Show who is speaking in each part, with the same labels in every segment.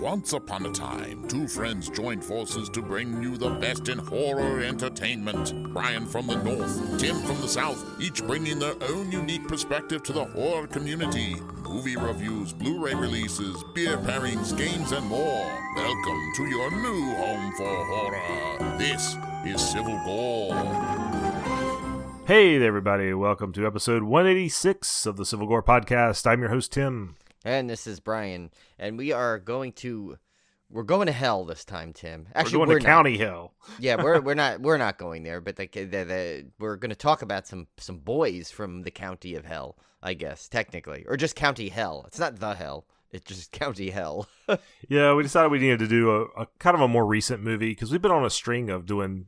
Speaker 1: Once upon a time, two friends joined forces to bring you the best in horror entertainment. Brian from the north, Tim from the south, each bringing their own unique perspective to the horror community. Movie reviews, Blu-ray releases, beer pairings, games, and more. Welcome to your new home for horror. This is Civil Gore.
Speaker 2: Hey there, everybody. Welcome to episode 186 of the Civil Gore podcast. I'm your host, Tim.
Speaker 3: And this is Brian. And we're going to hell this time, Tim. Actually,
Speaker 2: we're going to county hell.
Speaker 3: Yeah, we're not going there, but we're going to talk about some boys from the county of hell, I guess, technically. Or just county hell. It's not the hell. It's just county hell.
Speaker 2: Yeah, we decided we needed to do a kind of a more recent movie because we've been on a string of doing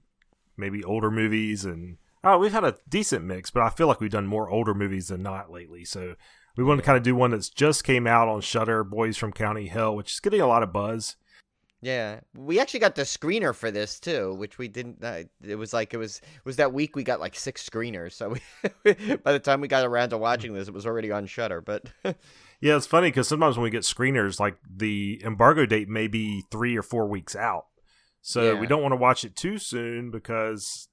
Speaker 2: maybe older movies and we've had a decent mix, but I feel like we've done more older movies than not lately. So we wanted to kind of do one that's just came out on Shudder, Boys from County Hell, which is getting a lot of buzz.
Speaker 3: Yeah, we actually got the screener for this too, which we didn't. It was that week we got like 6 screeners. So by the time we got around to watching this, it was already on Shudder. But
Speaker 2: yeah, it's funny because sometimes when we get screeners, like the embargo date may be 3 or 4 weeks out, so we don't want to watch it too soon because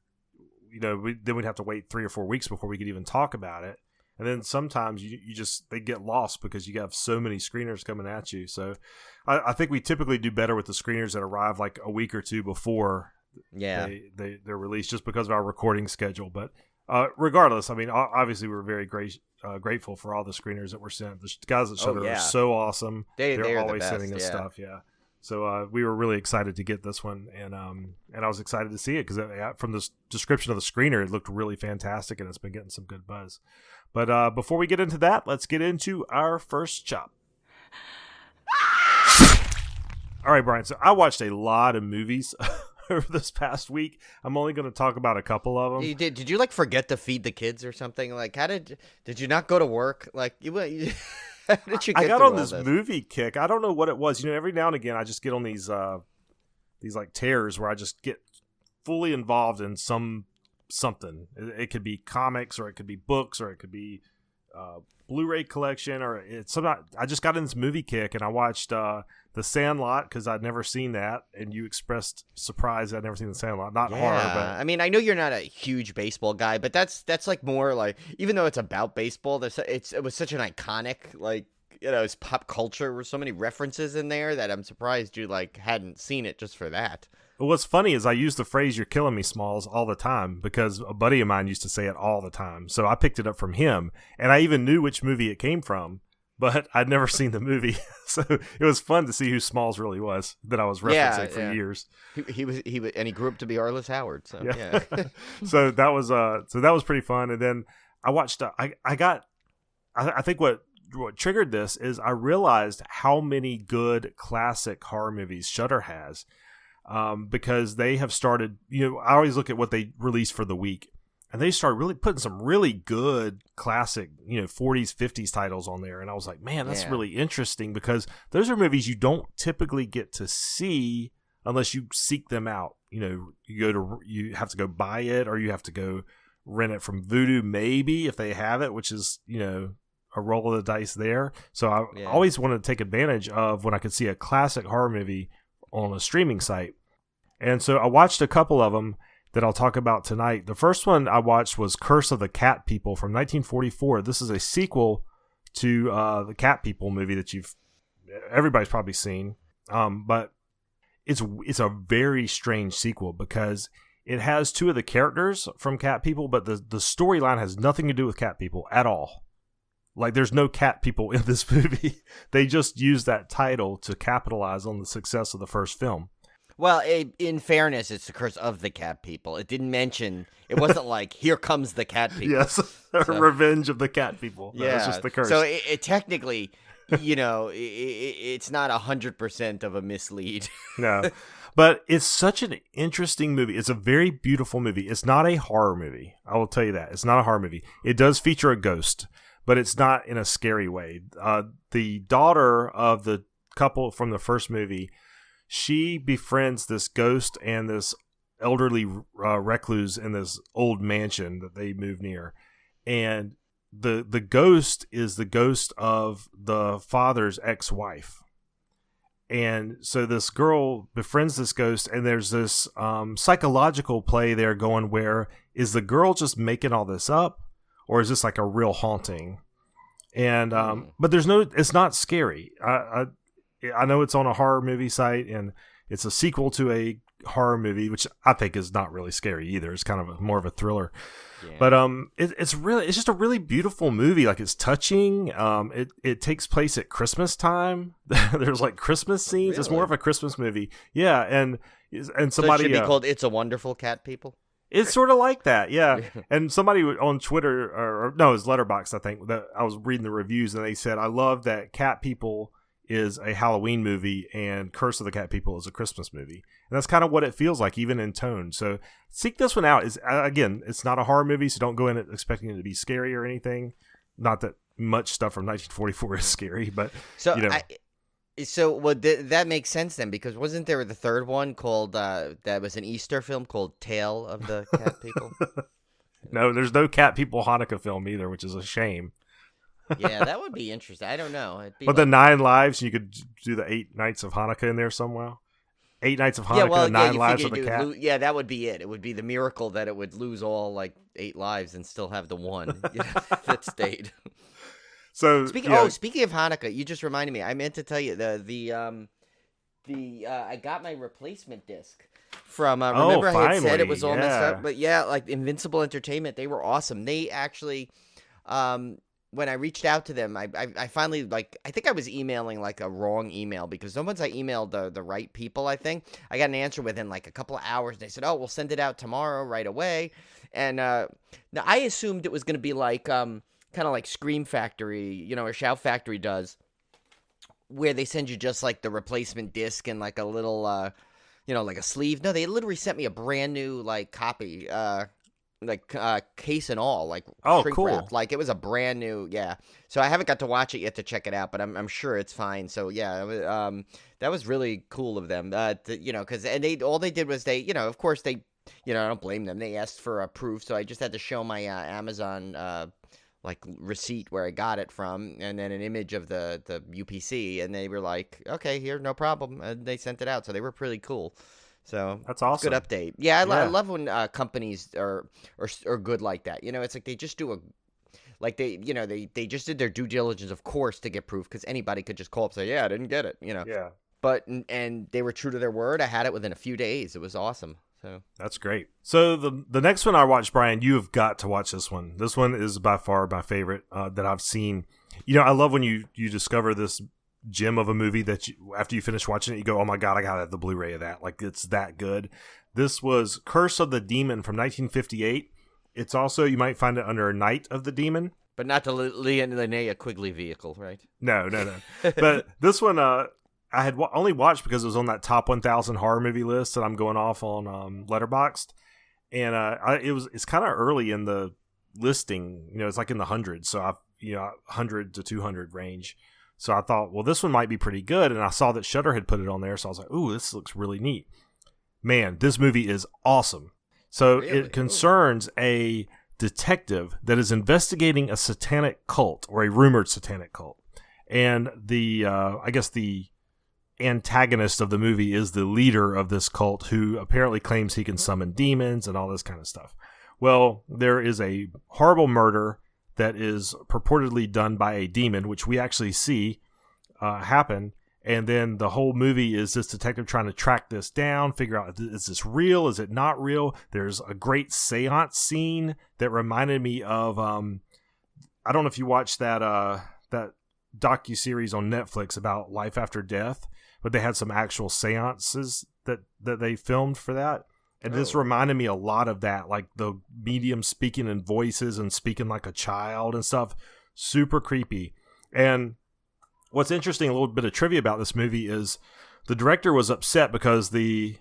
Speaker 2: then we'd have to wait 3 or 4 weeks before we could even talk about it. And then sometimes they get lost because you have so many screeners coming at you. So I think we typically do better with the screeners that arrive like a week or two before they're released, just because of our recording schedule. But regardless, I mean, obviously we're very grateful for all the screrners that were sent. The guys at Shudder are so awesome. They're always sending us stuff. Yeah. So we were really excited to get this one, and I was excited to see it because from the description of the screener, it looked really fantastic, and it's been getting some good buzz. But before we get into that, let's get into our first chop. All right, Brian. So I watched a lot of movies over this past week. I'm only going to talk about a couple of them.
Speaker 3: You did you forget to feed the kids or something? Like, how did you not go to work? Like you how did you get
Speaker 2: I got on this movie kick. I don't know what it was. Every now and again I just get on these like tears where I just get fully involved in something. It could be comics, or it could be books, or it could be Blu-ray collection, or I just got in this movie kick and I watched The Sandlot because I'd never seseen that, and you expressed surprise I'd never seen The Sandlot. Not horror, but
Speaker 3: I mean, I know you're not a huge baseball guy, but that's like more like, even though it's about baseball, it was such an iconic, like, it's pop culture with so many references in there that I'm surprised you hadn't seen it just for that.
Speaker 2: What's funny is I use the phrase "you're killing me, Smalls" all the time because a buddy of mine used to say it all the time. So I picked it up from him, and I even knew which movie it came from, but I'd never seen the movie. So it was fun to see who Smalls really was that I was referencing for years.
Speaker 3: He was, and he grew up to be Arliss Howard. So yeah.
Speaker 2: So that was pretty fun. And then I watched. I think what triggered this is I realized how many good classic horror movies Shudder has. Because they have started, I always look at what they release for the week, and they started really putting some really good classic, 40s, 50s titles on there. And I was like, man, that's really interesting because those are movies you don't typically get to see unless you seek them out. You have to go buy it, or you have to go rent it from Vudu, maybe if they have it, which is, a roll of the dice there. So I always wanted to take advantage of when I could see a classic horror movie on a streaming site. And so I watched a couple of them that I'll talk about tonight. The first one I watched was Curse of the Cat People from 1944. This is a sequel to the Cat People movie that everybody's probably seen. But it's a very strange sequel because it has 2 of the characters from Cat People, but the storyline has nothing to do with Cat People at all. Like, there's no cat people in this movie. They just used that title to capitalize on the success of the first film.
Speaker 3: Well, in fairness, it's the Curse of the Cat People. It didn't mention, it wasn't like, here comes the cat people.
Speaker 2: Yes, Revenge of the Cat People. Yeah, it's just the curse.
Speaker 3: So it technically, it's not 100% of a mislead.
Speaker 2: No, but it's such an interesting movie. It's a very beautiful movie. It's not a horror movie. I will tell you that. It's not a horror movie. It does feature a ghost, but it's not in a scary way. The daughter of the couple from the first movie, she befriends this ghost and this elderly recluse in this old mansion that they move near. And the ghost is the ghost of the father's ex-wife. And so this girl befriends this ghost, and there's this psychological play there going where is the girl just making all this up, or is this like a real haunting? And but it's not scary. I know it's on a horror movie site, and it's a sequel to a horror movie, which I think is not really scary either. It's kind of more of a thriller. Yeah. But it's just a really beautiful movie. Like, it's touching. It takes place at Christmas time. There's like Christmas scenes. Really? It's more of a Christmas movie. Yeah, and somebody. So it
Speaker 3: should be called "It's a Wonderful Cat People."
Speaker 2: It's sort of like that, yeah. And somebody on Twitter, or no, it was Letterboxd, I think, that I was reading the reviews, and they said, I love that Cat People is a Halloween movie and Curse of the Cat People is a Christmas movie. And that's kind of what it feels like, even in tone. So seek this one out. Again, it's not a horror movie, so don't go in it expecting it to be scary or anything. Not that much stuff from 1944 is scary, but,
Speaker 3: so, that makes sense then, because wasn't there the third one called, that was an Easter film called Tale of the Cat People?
Speaker 2: No, there's no Cat People Hanukkah film either, which is a shame.
Speaker 3: Yeah, that would be interesting. I don't know.
Speaker 2: But the 9 lives, you could do the 8 nights of Hanukkah in there somehow. 8 nights of Hanukkah, 9 lives of the cat.
Speaker 3: Yeah, that would be it. It would be the miracle that it would lose all like 8 lives and still have the one that stayed.
Speaker 2: So
Speaker 3: speaking of Hanukkah, you just reminded me. I meant to tell you I got my replacement disc from. Remember, I had said it was all messed up, but yeah, like Invincible Entertainment, they were awesome. They actually, when I reached out to them, I finally, like, I think I was emailing like a wrong email, because once I emailed the right people, I think I got an answer within like a couple of hours. They said, "Oh, we'll send it out tomorrow right away," and now I assumed it was going to be like kind of like Scream Factory, or Shout Factory does, where they send you just like the replacement disc and like a little, like a sleeve. No, they literally sent me a brand new like copy, case and all, like shrink
Speaker 2: cool.
Speaker 3: wrapped. Like it was a brand new, yeah. So I haven't got to watch it yet to check it out, but I'm sure it's fine. So yeah, that was really cool of them, because all they did was they, of course they, I don't blame them. They asked for a proof, so I just had to show my Amazon like receipt where I got it from, and then an image of the UPC, and they were like, "Okay, here, no problem," and they sent it out. So they were pretty cool. So
Speaker 2: that's awesome.
Speaker 3: Good update. Yeah, I love when companies are good like that. It's like they just do they just did their due diligence, of course, to get proof, because anybody could just call up and say, "Yeah, I didn't get it."
Speaker 2: Yeah.
Speaker 3: But and they were true to their word. I had it within a few days. It was awesome. So
Speaker 2: that's great. So the next one I watched, Brian, you have got to watch this one. This one is by far my favorite that I've seen. I love when you discover this gem of a movie that after you finish watching it, you go, "Oh my God, I gotta have the Blu-ray of that." Like, it's that good. This was Curse of the Demon from 1958. It's also, you might find it under Night of the Demon.
Speaker 3: But not the Linnea Quigley vehicle, right?
Speaker 2: No. But this one, I had only watched because it was on that top 1,000 horror movie list that I'm going off on Letterboxd, and it's kind of early in the listing. It's like in the hundreds, so 100 to 200 range. So I thought, well, this one might be pretty good, and I saw that Shudder had put it on there, so I was like, "Ooh, this looks really neat." Man, this movie is awesome. So really? It concerns a detective that is investigating a satanic cult, or a rumored satanic cult, and the antagonist of the movie is the leader of this cult, who apparently claims he can summon demons and all this kind of stuff. Well, there is a horrible murder that is purportedly done by a demon, which we actually see happen. And then the whole movie is this detective trying to track this down, figure out, is this real? Is it not real? There's a great seance scene that reminded me of, I don't know if you watched that docuseries on Netflix about life after death, but they had some actual seances that they filmed for that. And this reminded me a lot of that, like the medium speaking in voices and speaking like a child and stuff. Super creepy. And what's interesting, a little bit of trivia about this movie, is the director was upset because the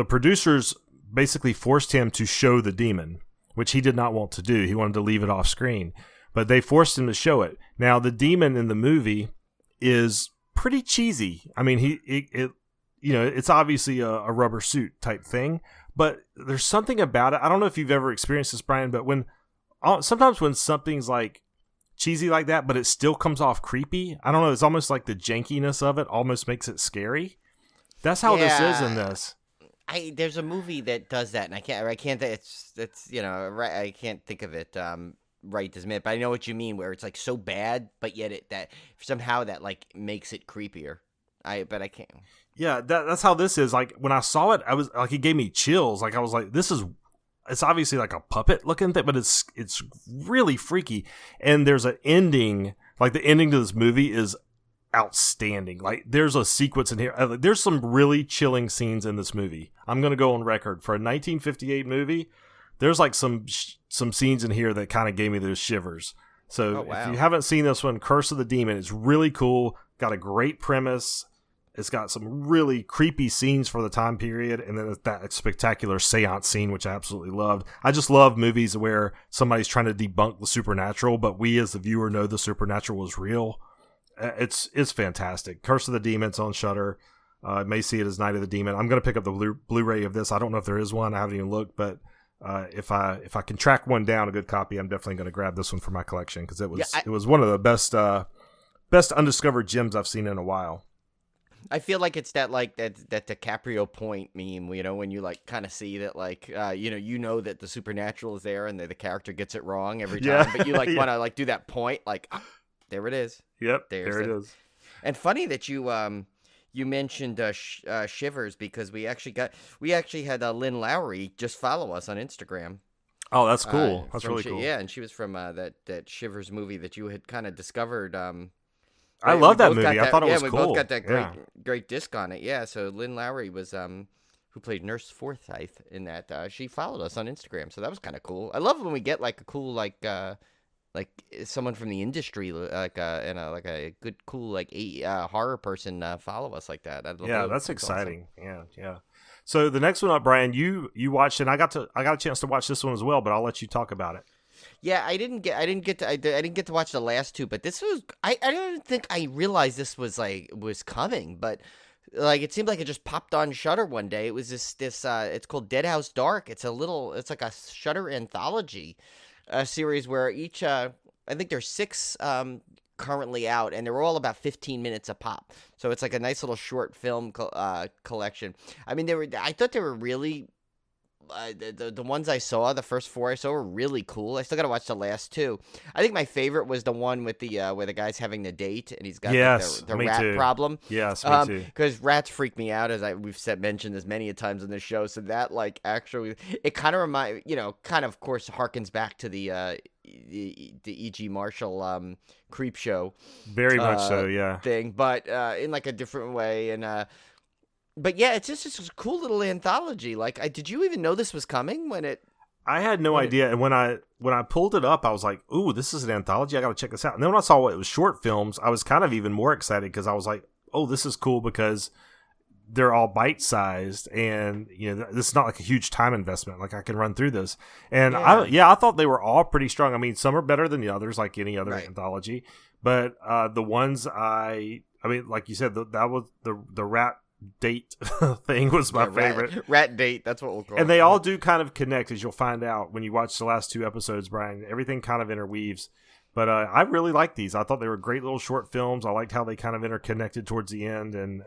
Speaker 2: producers basically forced him to show the demon, which he did not want to do. He wanted to leave it off screen, but they forced him to show it. Now, the demon in the movie is pretty cheesy. I mean, it's obviously a rubber suit type thing, but there's something about it. I don't know if you've ever experienced this, Brian, but sometimes when something's like cheesy like that, but it still comes off creepy. I don't know. It's almost like the jankiness of it almost makes it scary. That's how this is in this.
Speaker 3: There's a movie that does that, and I can't. It's right. I can't think of it right this minute, but I know what you mean. Where it's like so bad, but yet that somehow that like makes it creepier. But I can't.
Speaker 2: Yeah, that's how this is. Like when I saw it, I was like, it gave me chills. Like I was like, this is. It's obviously like a puppet looking thing, but it's really freaky. And there's an ending. Like the ending to this movie is outstanding. Like there's a sequence in here. There's some really chilling scenes in this movie. I'm gonna go on record for a 1958 movie. There's like some scenes in here that kind of gave me those shivers. So if you haven't seen this one, Curse of the Demon, it's really cool. Got a great premise. It's got some really creepy scenes for the time period, and then that spectacular seance scene, which I absolutely loved. I just love movies where somebody's trying to debunk the supernatural, but we as the viewer know the supernatural was real. It's fantastic. Curse of the Demon's on Shudder. May see it as Night of the Demon. I'm going to pick up the Blu-ray of this. I don't know if there is one. I haven't even looked, but if I can track one down, a good copy, I'm definitely going to grab this one for my collection because it was one of the best undiscovered gems I've seen in a while.
Speaker 3: I feel like it's that DiCaprio point meme, when you like kind of see that like that the supernatural is there and the character gets it wrong every time, but you like want to like do that point like there it is.
Speaker 2: Yep, there it is.
Speaker 3: And funny that you mentioned Shivers because we actually had Lynn Lowry just follow us on Instagram.
Speaker 2: Oh, that's cool. That's really cool.
Speaker 3: Yeah, and she was from that Shivers movie that you had kind of discovered.
Speaker 2: I love that movie. I thought it was cool.
Speaker 3: Yeah, we both got that great disc on it. Yeah, so Lynn Lowry was who played Nurse Forsythe in that. She followed us on Instagram, so that was kind of cool. I love when we get like a cool like someone from the industry like a good cool like horror person follow us like that.
Speaker 2: That's exciting. Awesome. Yeah. So the next one up, Brian, you watched, and I got a chance to watch this one as well, but I'll let you talk about it.
Speaker 3: Yeah, I didn't get to watch the last two, but this was I don't think I realized this was coming, but like it seemed like it just popped on Shudder one day. It was this it's called DEADHOUSE DARK. It's like a Shudder anthology series where each I think there's 6 currently out, and they're all about 15 minutes a pop. So it's like a nice little short film collection. I mean, I thought they were really. The ones I saw, the first 4 I saw were really cool. I still got to watch the last 2. I think my favorite was the one with the where the guy's having the date and he's got the rat problem.
Speaker 2: Yes, me too.
Speaker 3: Because rats freak me out, as we've mentioned this many times in the show. So that like actually, it kind of course harkens back to the E.G. Marshall creep show. Very
Speaker 2: much so, yeah.
Speaker 3: Thing, but in like a different way and. But yeah, it's just a cool little anthology. Like, did you even know this was coming when it?
Speaker 2: I had no idea, and when I pulled it up, I was like, "Ooh, this is an anthology! I got to check this out." And then when I saw it was short films, I was kind of even more excited because I was like, "Oh, this is cool because they're all bite sized, and this is not like a huge time investment. Like I can run through this." And I thought they were all pretty strong. I mean, some are better than the others, like any other anthology, but the ones I mean, like you said, that was the rat date thing was my favorite.
Speaker 3: Rat date, that's what we'll call it.
Speaker 2: And they all do kind of connect, as you'll find out when you watch the last 2 episodes, Brian. Everything kind of interweaves. But I really liked these. I thought they were great little short films. I liked how they kind of interconnected towards the end. And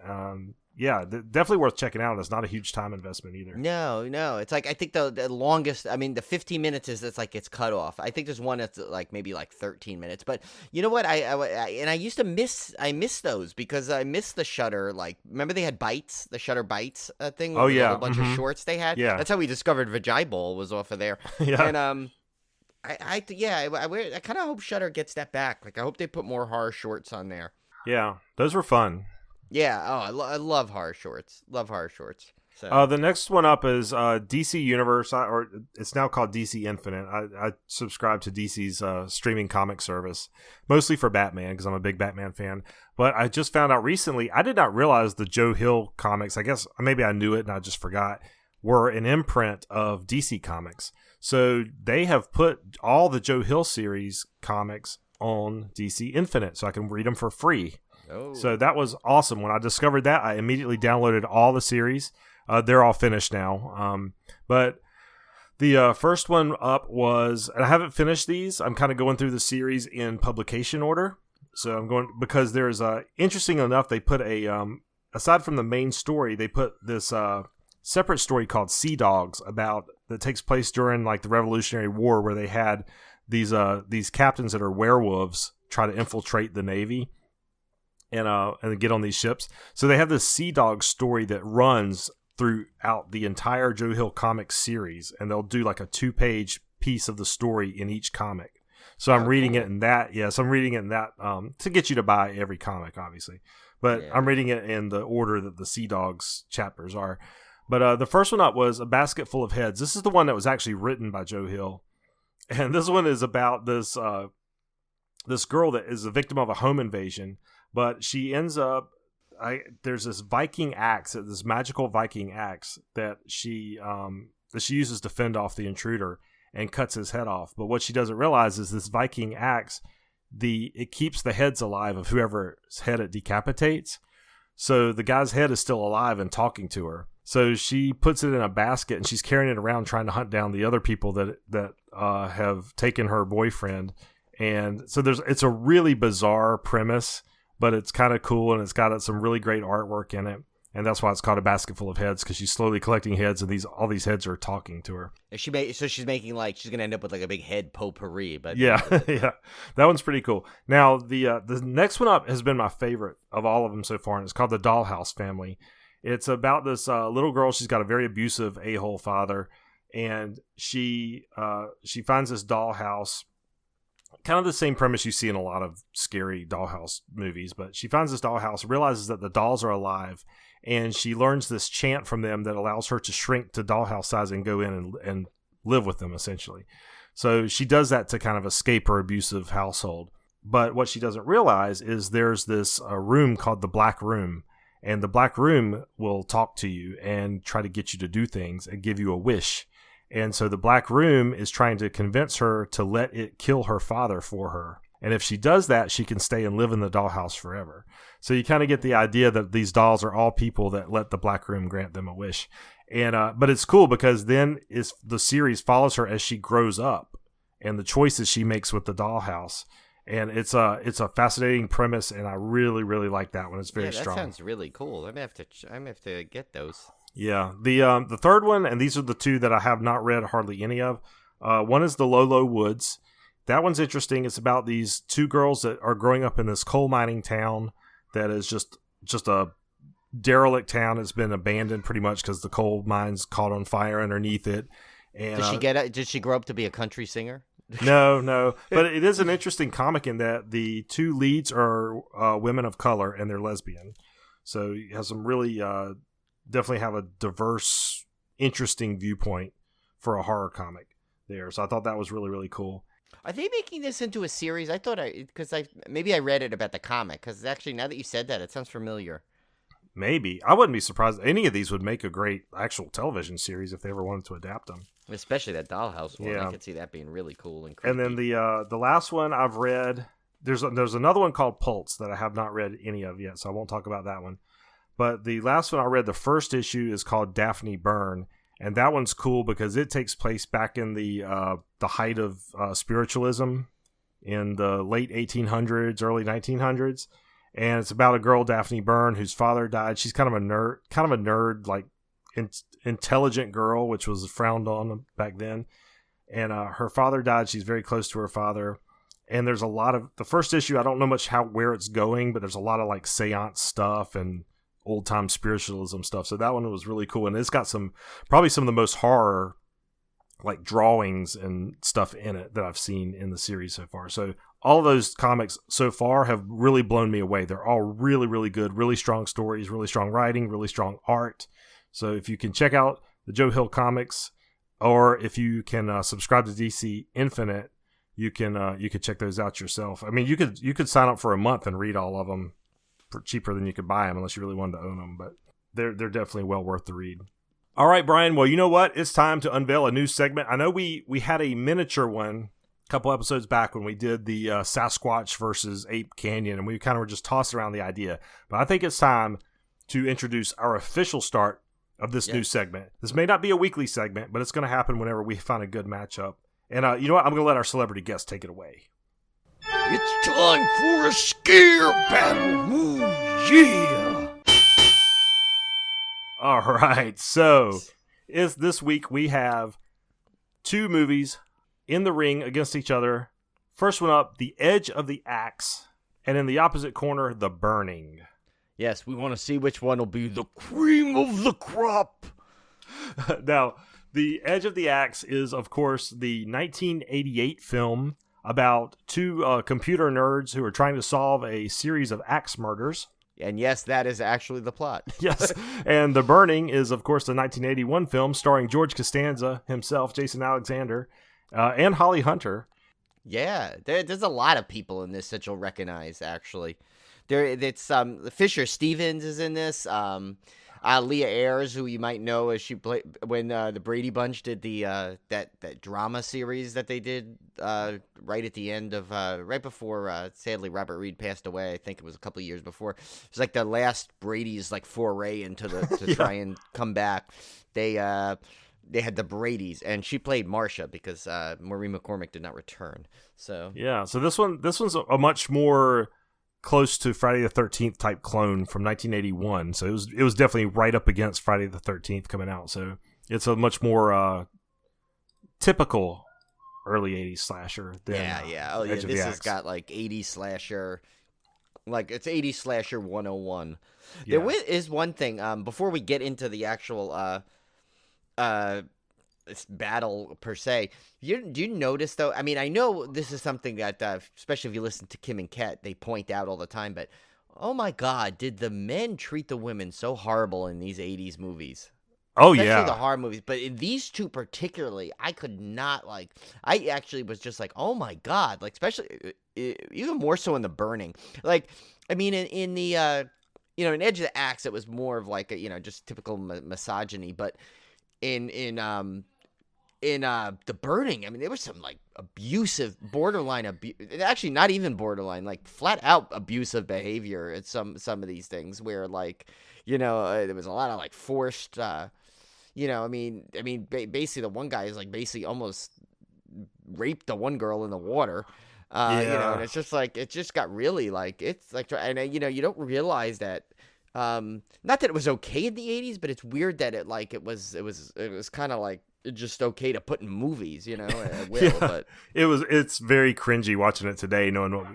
Speaker 2: definitely worth checking out. It's not a huge time investment either.
Speaker 3: No. It's like, I think the longest, I mean, the 15 minutes it's like it's cut off. I think there's one that's like maybe like 13 minutes. But you know what? I used to miss those because I missed the Shudder. Like, remember they had Bites, the Shudder Bites thing?
Speaker 2: Oh, yeah.
Speaker 3: A bunch of shorts they had.
Speaker 2: Yeah.
Speaker 3: That's how we discovered Vagiball was off of there.
Speaker 2: Yeah.
Speaker 3: And, I kind of hope Shudder gets that back. Like, I hope they put more horror shorts on there.
Speaker 2: Yeah, those were fun.
Speaker 3: Yeah, I love horror shorts.
Speaker 2: So. The next one up is DC Universe, or it's now called DC Infinite. I subscribe to DC's streaming comic service, mostly for Batman, because I'm a big Batman fan. But I just found out recently, I did not realize the Joe Hill comics, I guess maybe I knew it and I just forgot, were an imprint of DC Comics. So they have put all the Joe Hill series comics on DC Infinite, so I can read them for free.
Speaker 3: Oh.
Speaker 2: So that was awesome. When I discovered that, I immediately downloaded all the series. They're all finished now. But The first one up was, and I haven't finished these. I'm kind of going through the series in publication order. So I'm going, because there's interesting enough, they put a, aside from the main story, they put this separate story called Sea Dogs that takes place during like the Revolutionary War, where they had these captains that are werewolves try to infiltrate the Navy and get on these ships. So they have this Sea Dog story that runs throughout the entire Joe Hill comic series, and they'll do like a 2-page piece of the story in each comic. So I'm reading it in that. Yes, I'm reading it in that to get you to buy every comic, obviously. But I'm reading it in the order that the Sea Dogs chapters are. But the first one up was A Basket Full of Heads. This is the one that was actually written by Joe Hill. And this one is about this girl that is a victim of a home invasion, but she ends up, there's this Viking axe, this magical Viking axe that she uses to fend off the intruder and cuts his head off. But what she doesn't realize is this Viking axe, it keeps the heads alive of whoever's head it decapitates. So the guy's head is still alive and talking to her. So she puts it in a basket and she's carrying it around trying to hunt down the other people that have taken her boyfriend. And so it's a really bizarre premise, but it's kind of cool, and it's got some really great artwork in it. And that's why it's called A Basket Full of Heads, because she's slowly collecting heads, and all these heads are talking to her.
Speaker 3: So she's making she's gonna end up with like a big head potpourri. But
Speaker 2: yeah, yeah, that one's pretty cool. Now the next one up has been my favorite of all of them so far, and it's called The Dollhouse Family. It's about this little girl. She's got a very abusive a-hole father, and she finds this dollhouse. Kind of the same premise you see in a lot of scary dollhouse movies, but she finds this dollhouse, realizes that the dolls are alive, and she learns this chant from them that allows her to shrink to dollhouse size and go in and live with them, essentially. So she does that to kind of escape her abusive household. But what she doesn't realize is there's this room called the Black Room, and the Black Room will talk to you and try to get you to do things and give you a wish. And so the Black Room is trying to convince her to let it kill her father for her. And if she does that, she can stay and live in the dollhouse forever. So you kind of get the idea that these dolls are all people that let the Black Room grant them a wish. And but it's cool because then the series follows her as she grows up and the choices she makes with the dollhouse. And it's a fascinating premise, and I really, really like that one. It's very strong.
Speaker 3: That sounds really cool. I'm gonna have to get those.
Speaker 2: Yeah, the third one, and these are the two that I have not read hardly any of. One is The Low Woods. That one's interesting. It's about these two girls that are growing up in this coal mining town that is just a derelict town. It's been abandoned pretty much because the coal mines caught on fire underneath it. And
Speaker 3: Did she grow up to be a country singer?
Speaker 2: No. But it is an interesting comic in that the two leads are women of color and they're lesbian. So it has some really definitely have a diverse, interesting viewpoint for a horror comic there. So I thought that was really, really cool.
Speaker 3: Are they making this into a series? I thought maybe I read it about the comic, because actually now that you said that, it sounds familiar.
Speaker 2: Maybe. I wouldn't be surprised. Any of these would make a great actual television series if they ever wanted to adapt them.
Speaker 3: Especially that Dollhouse one.
Speaker 2: Yeah.
Speaker 3: I could see that being really cool and creepy.
Speaker 2: And then the last one I've read, there's another one called Pulse that I have not read any of yet, so I won't talk about that one. But the last one I read, the first issue, is called Daphne Byrne, and that one's cool because it takes place back in the height of spiritualism in the late 1800s, early 1900s, and it's about a girl, Daphne Byrne, whose father died. She's kind of a nerd, like intelligent girl, which was frowned on back then. And her father died. She's very close to her father. And there's a lot of the first issue. I don't know much where it's going, but there's a lot of like seance stuff and old time spiritualism stuff. So that one was really cool. And it's got probably some of the most horror like drawings and stuff in it that I've seen in the series so far. So all of those comics so far have really blown me away. They're all really, really good, really strong stories, really strong writing, really strong art. So if you can check out the Joe Hill comics, or if you can subscribe to DC Infinite, you could check those out yourself. I mean, you could sign up for a month and read all of them for cheaper than you could buy them, unless you really wanted to own them. But they're definitely well worth the read. All right, Brian. Well, you know what? It's time to unveil a new segment. I know we had a miniature one a couple episodes back when we did the Sasquatch versus Ape Canyon, and we kind of were just tossing around the idea. But I think it's time to introduce our official start of this new segment. This may not be a weekly segment, but it's going to happen whenever we find a good matchup. And you know what? I'm going to let our celebrity guest take it away.
Speaker 3: It's time for a scare battle. Ooh, yeah.
Speaker 2: All right. So this week we have 2 movies in the ring against each other. First one up, The Edge of the Axe. And in the opposite corner, The Burning.
Speaker 3: Yes, we want to see which one will be the cream of the crop.
Speaker 2: Now, The Edge of the Axe is, of course, the 1988 film about 2 computer nerds who are trying to solve a series of axe murders.
Speaker 3: And yes, that is actually the plot.
Speaker 2: Yes. And The Burning is, of course, the 1981 film starring George Costanza himself, Jason Alexander, and Holly Hunter.
Speaker 3: Yeah, there's a lot of people in this that you'll recognize, actually. It's Fisher Stevens is in this. Leah Ayres, who you might know as she played when the Brady Bunch did the that drama series that they did right at the end of right before sadly Robert Reed passed away. I think it was a couple of years before. It was like the last Brady's like foray into to try and come back. They had the Bradys, and she played Marcia because Maureen McCormick did not return. So
Speaker 2: yeah, so this one's a much more close to Friday the 13th type clone from 1981. So it was definitely right up against Friday the 13th coming out. So it's a much more typical early 80s slasher than
Speaker 3: Oh yeah, this has got like 80s slasher, like it's 80s slasher 101.
Speaker 2: Yeah.
Speaker 3: There is one thing before we get into the actual this battle per se. Do you notice though? I mean, I know this is something that, especially if you listen to Kim and Ket, they point out all the time. But oh my God, did the men treat the women so horrible in these '80s movies?
Speaker 2: Oh
Speaker 3: Especially the horror movies, but in these 2 particularly, I could not like. I actually was just like, oh my God, like especially even more so in The Burning. Like, I mean, in the in Edge of the Axe, it was more of like a just typical misogyny, but in The Burning, I mean, there was some like abusive, borderline actually not even borderline, like flat out abusive behavior at some of these things where like, there was a lot of like forced, basically the one guy is like basically almost raped the one girl in the water. And it's just like, it just got really like, it's like, and you don't realize that, not that it was okay in the 80s, but it's weird that it was kind of like just okay to put in movies, at will. But
Speaker 2: it's very cringy watching it today, knowing what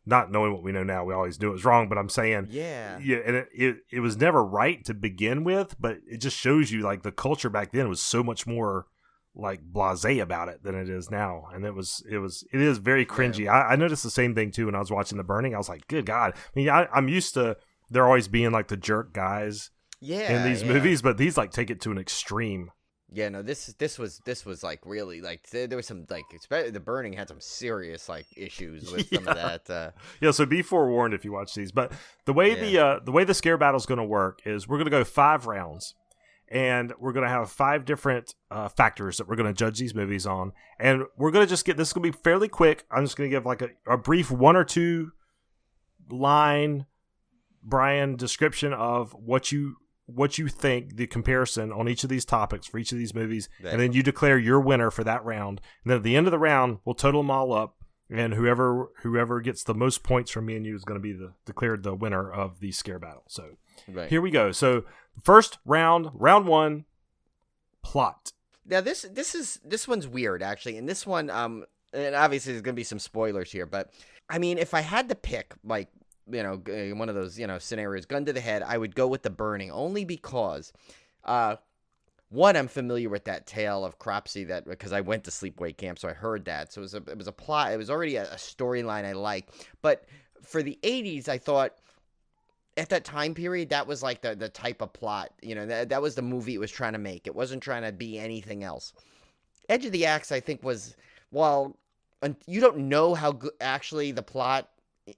Speaker 2: not knowing what we know now. We always knew it was wrong, but I'm saying, and it was never right to begin with, but it just shows you like the culture back then was so much more like blasé about it than it is now, and it is very cringy. Yeah. I noticed the same thing too when I was watching The Burning. I was like, good God. I mean, I'm used to there always being like the jerk guys in these movies, but these like take it to an extreme.
Speaker 3: Yeah, no, this was like really like there was some like, especially The Burning had some serious like issues with some of that.
Speaker 2: Yeah, so be forewarned if you watch these. But the way the scare battle is going to work is we're going to go 5 rounds. And we're going to have 5 different factors that we're going to judge these movies on. And we're going to just this is going to be fairly quick. I'm just going to give like a brief 1 or 2 line, Brian, description of what you think, the comparison on each of these topics for each of these movies. Right. And then you declare your winner for that round. And then at the end of the round, we'll total them all up. And whoever gets the most points from me and you is going to be declared the winner of the scare battle. So Here we go. So first round 1, plot.
Speaker 3: Now this one's weird actually, and this one and obviously there's going to be some spoilers here, but I mean if I had to pick like one of those scenarios, gun to the head, I would go with The Burning only because one, I'm familiar with that tale of Cropsey because I went to sleepaway camp, so I heard that. So it was a plot. It was already a storyline I liked. But for the 80s, I thought at that time period, that was like the type of plot. That was the movie it was trying to make. It wasn't trying to be anything else. Edge of the Axe, I think, was, well, you don't know how actually the plot,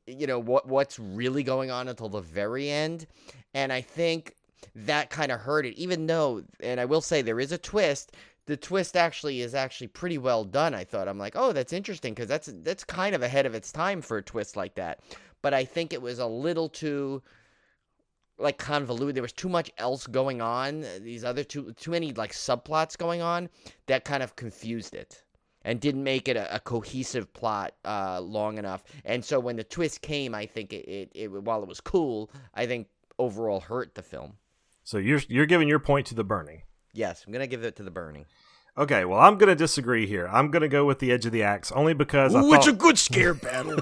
Speaker 3: what's really going on until the very end. And I think that kind of hurt it, even though, and I will say there is a twist. The twist is actually pretty well done, I thought. I'm like, oh, that's interesting, because that's kind of ahead of its time for a twist like that. But I think it was a little too, like convoluted. There was too much else going on. These other too many like subplots going on that kind of confused it and didn't make it a cohesive plot long enough. And so when the twist came, I think it while it was cool, I think overall hurt the film.
Speaker 2: So you're giving your point to The Burning.
Speaker 3: Yes, I'm gonna give it to The Burning.
Speaker 2: Okay, well, I'm going to disagree here. I'm going to go with The Edge of the Axe only because
Speaker 3: it's a good scare battle.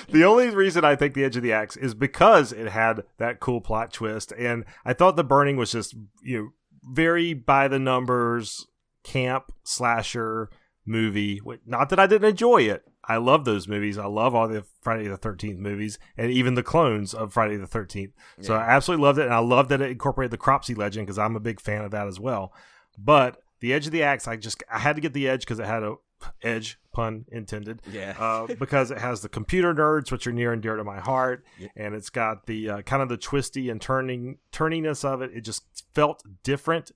Speaker 2: the only reason I think The Edge of the Axe is because it had that cool plot twist, and I thought The Burning was just, very by the numbers camp slasher movie. Not that I didn't enjoy it. I love those movies. I love all the Friday the 13th movies and even the clones of Friday the 13th. So I absolutely loved it, and I love that it incorporated the Cropsey legend because I'm a big fan of that as well. But The Edge of the Axe, I had to get the edge because it had a edge, pun intended.
Speaker 3: Yeah.
Speaker 2: Because it has the computer nerds, which are near and dear to my heart, and it's got the kind of the twisty and turniness of it. It just felt different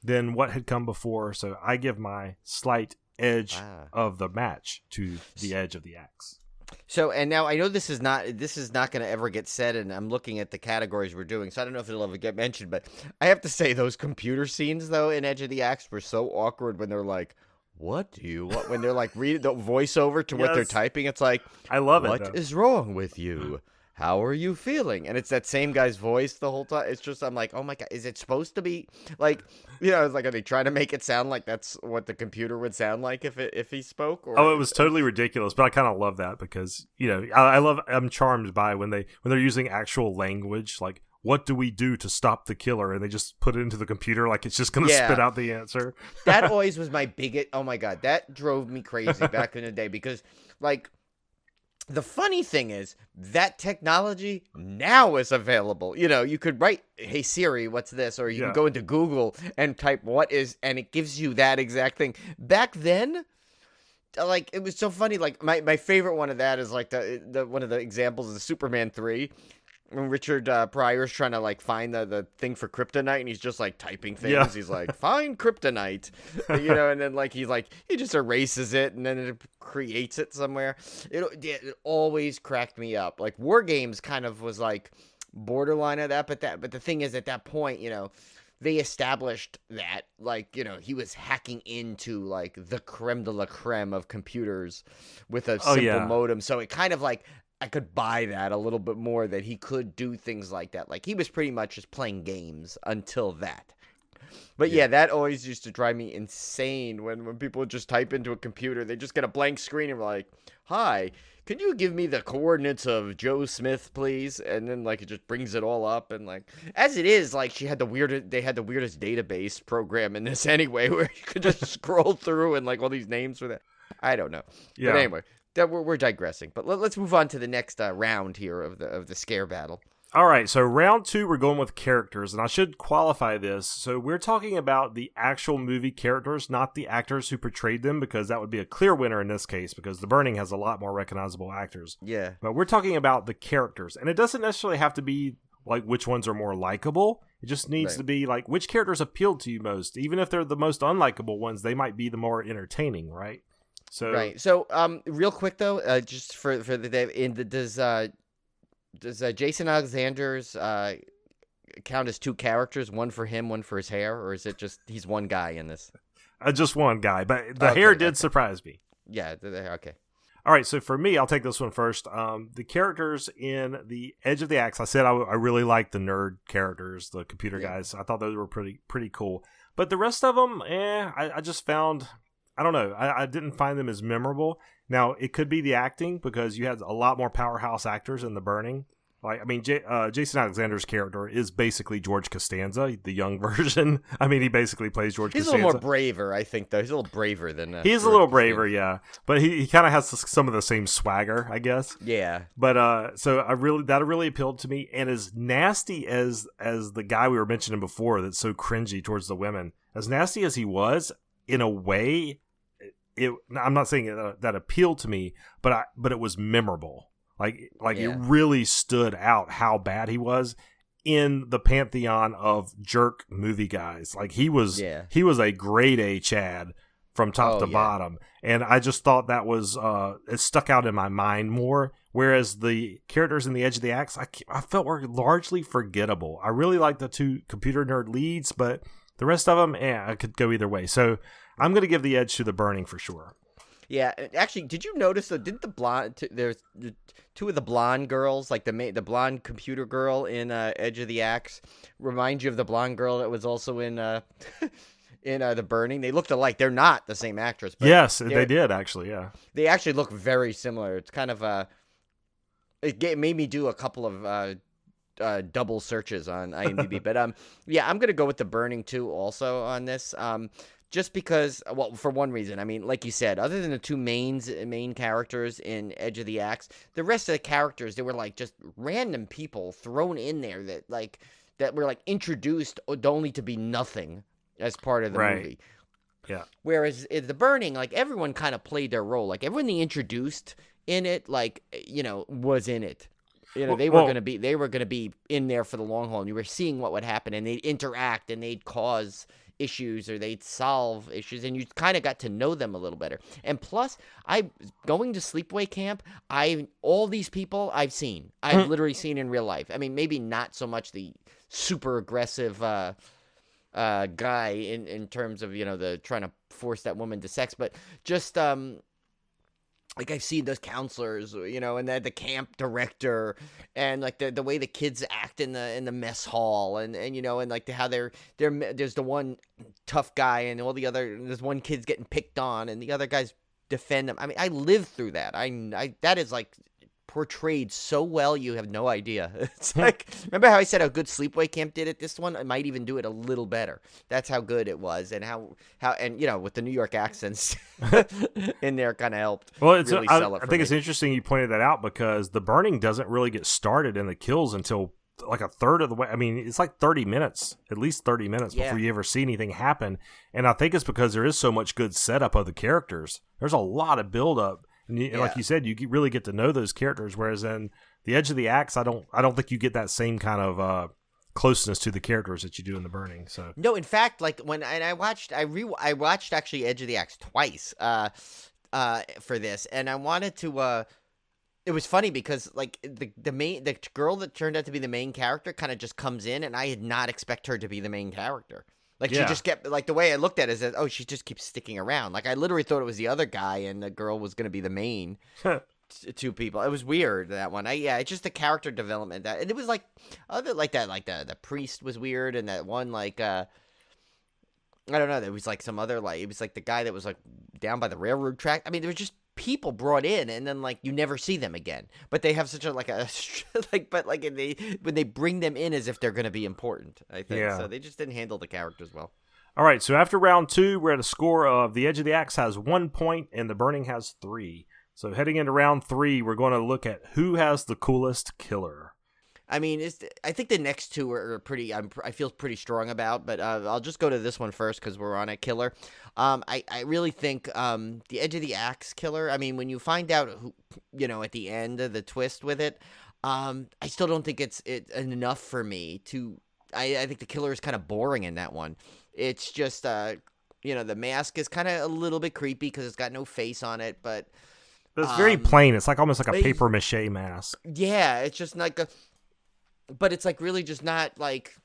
Speaker 2: than what had come before. So I give my slight edge of the match to The Edge of the Axe.
Speaker 3: So, and now I know this is not going to ever get said, and I'm looking at the categories we're doing, so I don't know if it'll ever get mentioned, but I have to say those computer scenes, though, in Edge of the Axe were so awkward when they're like, what do you want? When they're like reading the voiceover to what they're typing, it's like,
Speaker 2: I love it.
Speaker 3: What is wrong with you? How are you feeling? And it's that same guy's voice the whole time. It's just, I'm like, oh my God, is it supposed to be like, it's like, are they trying to make it sound like that's what the computer would sound like if he spoke? Or...
Speaker 2: Oh, it was totally ridiculous, but I kind of love that because, I'm charmed by when they're using actual language, like, what do we do to stop the killer? And they just put it into the computer like it's just going to spit out the answer.
Speaker 3: That always was my biggest, oh my God, that drove me crazy back in the day because, like, the funny thing is that technology now is available. You could write, hey Siri, what's this? Or you can go into Google and type what is, and it gives you that exact thing. Back then, like, it was so funny. Like my favorite one of that is like the one of the examples of the Superman 3. When Richard Pryor's trying to like find the thing for kryptonite, and he's just like typing things. Yeah. He's like, find kryptonite, and then like he just erases it, and then it creates it somewhere. It always cracked me up. Like War Games kind of was like borderline of that, but the thing is, at that point, they established that like he was hacking into like the creme de la creme of computers with a simple modem. So it kind of like. I could buy that a little bit more, that he could do things like that. Like, he was pretty much just playing games until that. But yeah, that always used to drive me insane when people would just type into a computer. They just get a blank screen and we're like, hi, can you give me the coordinates of Joe Smith, please? And then, like, it just brings it all up. And, like, as it is, like, they had the weirdest database program in this anyway, where you could just scroll through and, like, all these names for that. I don't know. Yeah. But anyway. We're digressing, but let's move on to the next round here of the scare battle.
Speaker 2: All right, so round 2, we're going with characters, and I should qualify this. So we're talking about the actual movie characters, not the actors who portrayed them, because that would be a clear winner in this case, because The Burning has a lot more recognizable actors.
Speaker 3: Yeah.
Speaker 2: But we're talking about the characters, and it doesn't necessarily have to be like which ones are more likable. It just needs to be like which characters appealed to you most. Even if they're the most unlikable ones, they might be the more entertaining, right? So
Speaker 3: right. So, real quick though, just for the day, does Jason Alexander's count as two characters, one for him, one for his hair, or is it just he's one guy in this?
Speaker 2: Just one guy, but the hair did surprise me.
Speaker 3: Yeah. Okay.
Speaker 2: All right. So for me, I'll take this one first. The characters in The Edge of the Axe, I said I really liked the nerd characters, the computer guys. I thought those were pretty cool. But the rest of them, I just found. I don't know. I didn't find them as memorable. Now, it could be the acting because you had a lot more powerhouse actors in The Burning. Like, I mean, Jason Alexander's character is basically George Costanza, the young version. I mean, he basically plays George Costanza.
Speaker 3: He's a little more braver, I think, though. He's a little braver than
Speaker 2: he's a little braver, yeah. But he kind of has some of the same swagger, I guess.
Speaker 3: Yeah.
Speaker 2: But so that really appealed to me. And as nasty as the guy we were mentioning before that's so cringy towards the women, as nasty as he was, in a way, I'm not saying that appealed to me, but it was memorable. Like it really stood out how bad he was in the pantheon of jerk movie guys. Like he was a grade A Chad from top to bottom, and I just thought that was it stuck out in my mind more. whereas the characters in The Edge of the Axe, I felt were largely forgettable. I really like the two computer nerd leads, but the rest of them, I could go either way. So I'm going to give the edge to The Burning for sure.
Speaker 3: Yeah, actually, did you notice that? Didn't the blonde? There's two of the blonde girls, like the blonde computer girl in Edge of the Axe, remind you of the blonde girl that was also in The Burning. They looked alike. They're not the same actress. But
Speaker 2: yes, they did actually. Yeah,
Speaker 3: they actually look very similar. It's kind of it made me do a couple of double searches on IMDb. But yeah, I'm gonna go with The Burning too, also on this. Just because, well, for one reason, I mean, like you said, other than the two main characters in Edge of the Axe, the rest of the characters, they were like just random people thrown in there that were like introduced only to be nothing as part of the movie.
Speaker 2: Yeah.
Speaker 3: Whereas in The Burning, like everyone kind of played their role. Like everyone they introduced in it, like, you know, was in it. You know, they were gonna be in there for the long haul, and you were seeing what would happen, and they'd interact and they'd cause issues or they'd solve issues, and you kind of got to know them a little better. And plus, going to sleepaway camp, all these people I've literally seen in real life. I mean, maybe not so much the super aggressive guy in terms of, you know, the trying to force that woman to sex, but just like I've seen those counselors, you know, and the camp director, and like the way the kids act in the mess hall, and you know, and like how there's the one tough guy, and there's one kid's getting picked on, and the other guys defend them. I mean, I lived through that. I that is like portrayed so well, you have no idea. It's like, remember how I said how good Sleepaway Camp did it? This one, I might even do it a little better. That's how good it was, and how and you know, with the New York accents in there kind of helped.
Speaker 2: Well,
Speaker 3: really
Speaker 2: I
Speaker 3: sell it for
Speaker 2: think
Speaker 3: me.
Speaker 2: it's interesting you pointed that out, because The Burning doesn't really get started in the kills until like a third of the way. I mean, it's like 30 minutes, at least 30 minutes before you ever see anything happen. And I think it's because there is so much good setup of the characters. There's a lot of build up. And like you said, you really get to know those characters. Whereas in The Edge of the Axe, I don't think you get that same kind of closeness to the characters that you do in The Burning. So
Speaker 3: no, in fact, like I watched actually Edge of the Axe twice for this, and I wanted to. It was funny because like the girl that turned out to be the main character kind of just comes in, and I had not expect her to be the main character. Like, she just kept, like, the way I looked at it is that, she just keeps sticking around. Like, I literally thought it was the other guy, and the girl was going to be the main two people. It was weird, that one. It's just the character development. And it was, like, other, like, that, like, the priest was weird, and that one, like, I don't know, there was, like, some other, like, it was, like, the guy that was, like, down by the railroad track. I mean, there was just people brought in, and then like you never see them again, but they have such a when they bring them in as if they're going to be important, I think. So they just didn't handle the characters well.
Speaker 2: All right, so after round 2, we're at a score of The Edge of the Axe has 1 point and The Burning has 3. So heading into round 3, we're going to look at who has the coolest killer.
Speaker 3: I mean, I think the next two are pretty. I feel pretty strong about, but I'll just go to this one first because we're on a killer. I really think the Edge of the Axe killer. I mean, when you find out who, you know, at the end of the twist with it, I still don't think it's enough for me to. I think the killer is kind of boring in that one. It's just you know, the mask is kind of a little bit creepy because it's got no face on it, but
Speaker 2: it's very plain. It's like almost like a paper mache mask.
Speaker 3: Yeah, it's just like a. But it's like really just not like,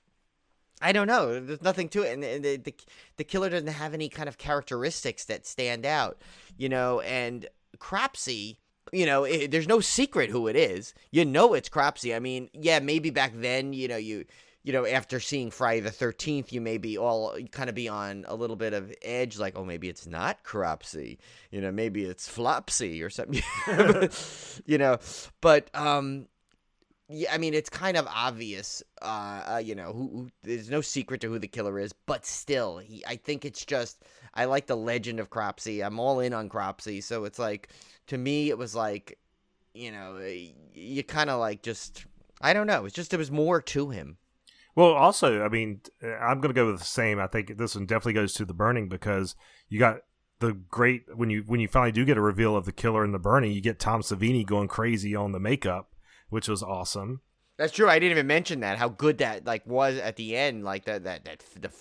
Speaker 3: I don't know. There's nothing to it, and the killer doesn't have any kind of characteristics that stand out, you know. And Cropsy, you know, there's no secret who it is. You know it's Cropsy. I mean, yeah, maybe back then, you know, you know, after seeing Friday the 13th, you may be all kind of be on a little bit of edge, like, oh, maybe it's not Cropsy, you know, maybe it's Flopsy or something, you know, but yeah, I mean, it's kind of obvious, you know, who there's no secret to who the killer is, but still, I think it's just, I like the legend of Cropsy. I'm all in on Cropsy, so it's like, to me, it was like, you know, you kind of like just, I don't know, it's just, there was more to him.
Speaker 2: Well, also, I mean, I'm going to go with the same. I think this one definitely goes to The Burning because you got the great, when you finally do get a reveal of the killer in The Burning, you get Tom Savini going crazy on the makeup, which was awesome.
Speaker 3: That's true. I didn't even mention that. How good that like was at the end, like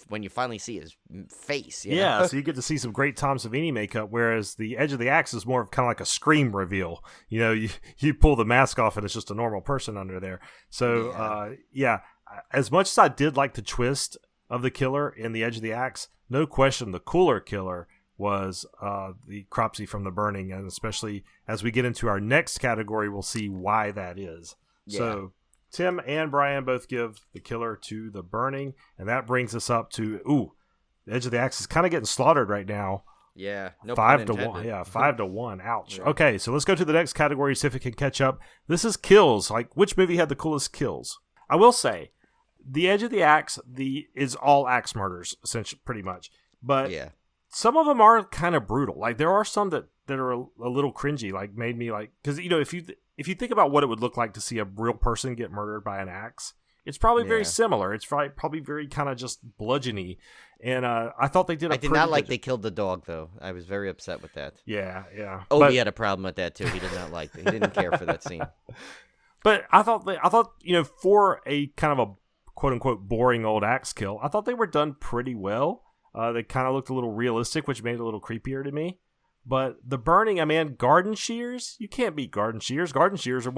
Speaker 3: when you finally see his face. You know?
Speaker 2: So you get to see some great Tom Savini makeup, whereas the Edge of the Axe is more of kind of like a Scream reveal. You know, you pull the mask off and it's just a normal person under there. So as much as I did like the twist of the killer in the Edge of the Axe, no question the cooler killer was the Cropsey from The Burning, and especially as we get into our next category, we'll see why that is. Yeah. So Tim and Brian both give the killer to The Burning, and that brings us up to the Edge of the Axe is kind of getting slaughtered right now.
Speaker 3: Yeah, no
Speaker 2: 5-1. Yeah, 5-1. Ouch. Yeah. Okay, so let's go to the next category, see if it can catch up. This is kills. Like, which movie had the coolest kills? I will say, the Edge of the Axe is all axe murders, essentially, pretty much. But some of them are kind of brutal. Like, there are some that are a little cringy. Like, made me like, because if you think about what it would look like to see a real person get murdered by an axe, it's probably very similar. It's probably very kind of just bludgeony. And I thought they did.
Speaker 3: I did not like they killed the dog though. I was very upset with that.
Speaker 2: Yeah.
Speaker 3: Obi had a problem with that too. He did not like it. He didn't care for that scene.
Speaker 2: But I thought for a kind of a quote unquote boring old axe kill, I thought they were done pretty well. They kind of looked a little realistic, which made it a little creepier to me. But the burning, garden shears, you can't beat garden shears. Garden shears are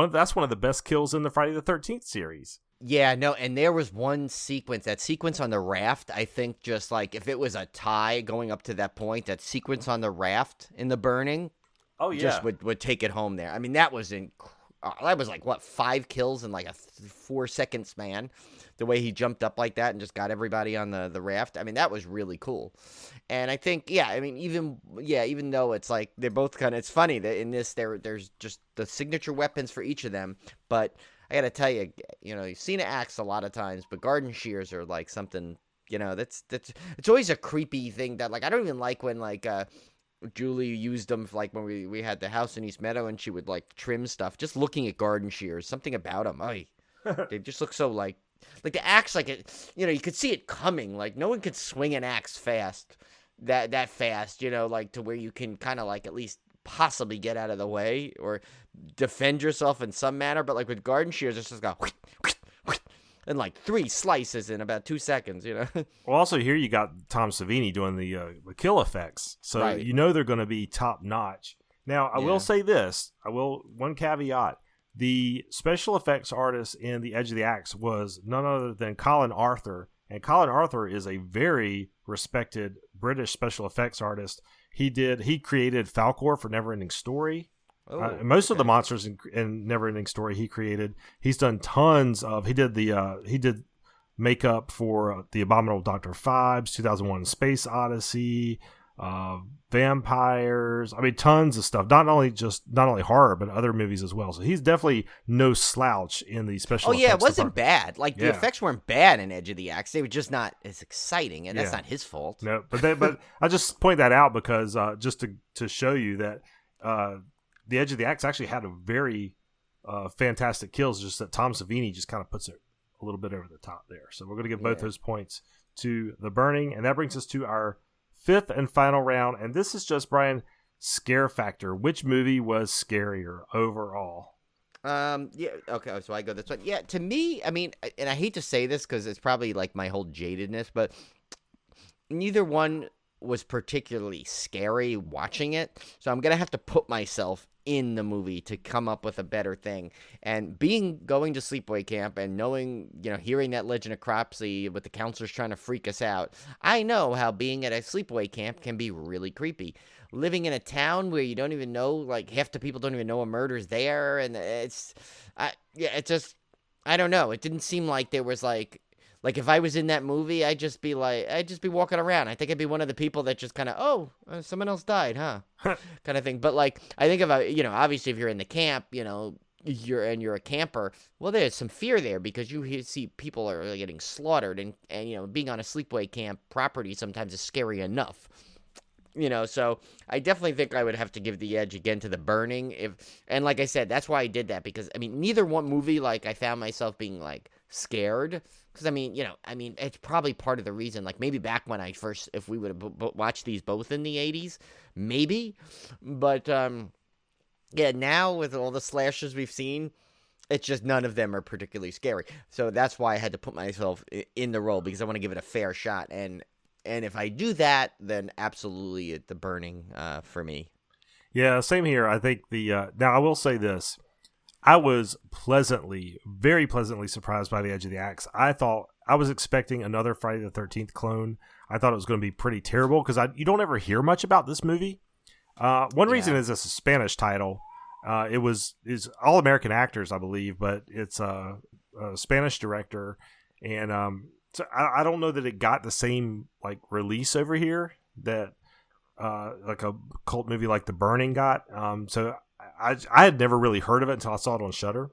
Speaker 2: that's one of the best kills in the Friday the 13th series.
Speaker 3: Yeah, no, and there was one sequence, that sequence on the raft, I think just like if it was a tie going up to that point, that sequence on the raft in the burning, just would take it home there. I mean, that was that was like, 5 kills in like a 4-second span. The way he jumped up like that and just got everybody on the raft. I mean, that was really cool. And I think, even though it's like they're both kind of, it's funny that in this there's just the signature weapons for each of them. But I got to tell you, you've seen an axe a lot of times, but garden shears are like something, that's it's always a creepy thing that like I don't even like when like Julie used them for, like when we had the house in East Meadow and she would like trim stuff. Just looking at garden shears, something about them, they just look so like the axe, like it, you could see it coming. Like no one could swing an axe fast, that fast, like to where you can kind of like at least possibly get out of the way or defend yourself in some manner. But like with garden shears, it's just go and like 3 slices in about 2 seconds.
Speaker 2: Well, also here you got Tom Savini doing the kill effects, so
Speaker 3: right.
Speaker 2: They're going to be top notch. Now I will say this. One caveat. The special effects artist in The Edge of the Axe was none other than Colin Arthur. And Colin Arthur is a very respected British special effects artist. He created Falkor for Neverending Story. Most of the monsters in Neverending Story he created. He's done tons of. He did makeup for The Abominable Dr. Phibes, 2001: Space Odyssey, vampires. I mean, tons of stuff. Not only horror, but other movies as well. So he's definitely no slouch in the special effects.
Speaker 3: It wasn't bad. Like the effects weren't bad in Edge of the Axe. They were just not as exciting, and that's not his fault.
Speaker 2: No, but I just point that out because just to show you that the Edge of the Axe actually had a very fantastic kills. Just that Tom Savini just kind of puts it a little bit over the top there. So we're going to give both those points to The Burning, and that brings us to our 5th and final round, and this is just, Brian, scare factor. Which movie was scarier overall?
Speaker 3: Okay, so I go this one. Yeah, to me, I mean, and I hate to say this because it's probably like my whole jadedness, but neither one was particularly scary watching it, so I'm gonna have to put myself in the movie to come up with a better thing. And going to sleepaway camp and knowing, hearing that legend of Cropsey with the counselors trying to freak us out, I know how being at a sleepaway camp can be really creepy. Living in a town where you don't even know, like half the people don't even know a murder's there, and I don't know. It didn't seem like there was like if I was in that movie, I'd just be walking around. I think I'd be one of the people that just kind of, someone else died, huh? kind of thing. But like, I think about, obviously if you're in the camp, you're a camper, well, there's some fear there because you see people are getting slaughtered and being on a sleepaway camp property sometimes is scary enough. So I definitely think I would have to give the edge again to The Burning. And like I said, that's why I did that because, neither one movie, like I found myself being like scared. Because, it's probably part of the reason, like, maybe back when if we would have watched these both in the 80s, maybe. But, now with all the slashes we've seen, It's just none of them are particularly scary. So that's why I had to put myself in the role, because I want to give it a fair shot. And if I do that, then absolutely The Burning for me.
Speaker 2: Yeah, same here. I think now I will say this. I was very pleasantly surprised by The Edge of the Axe. I was expecting another Friday the 13th clone. I thought it was going to be pretty terrible because you don't ever hear much about this movie. One reason is it's a Spanish title. Is all American actors, I believe, but it's a Spanish director, and so I don't know that it got the same like release over here that like a cult movie like The Burning got. So I had never really heard of it until I saw it on Shudder.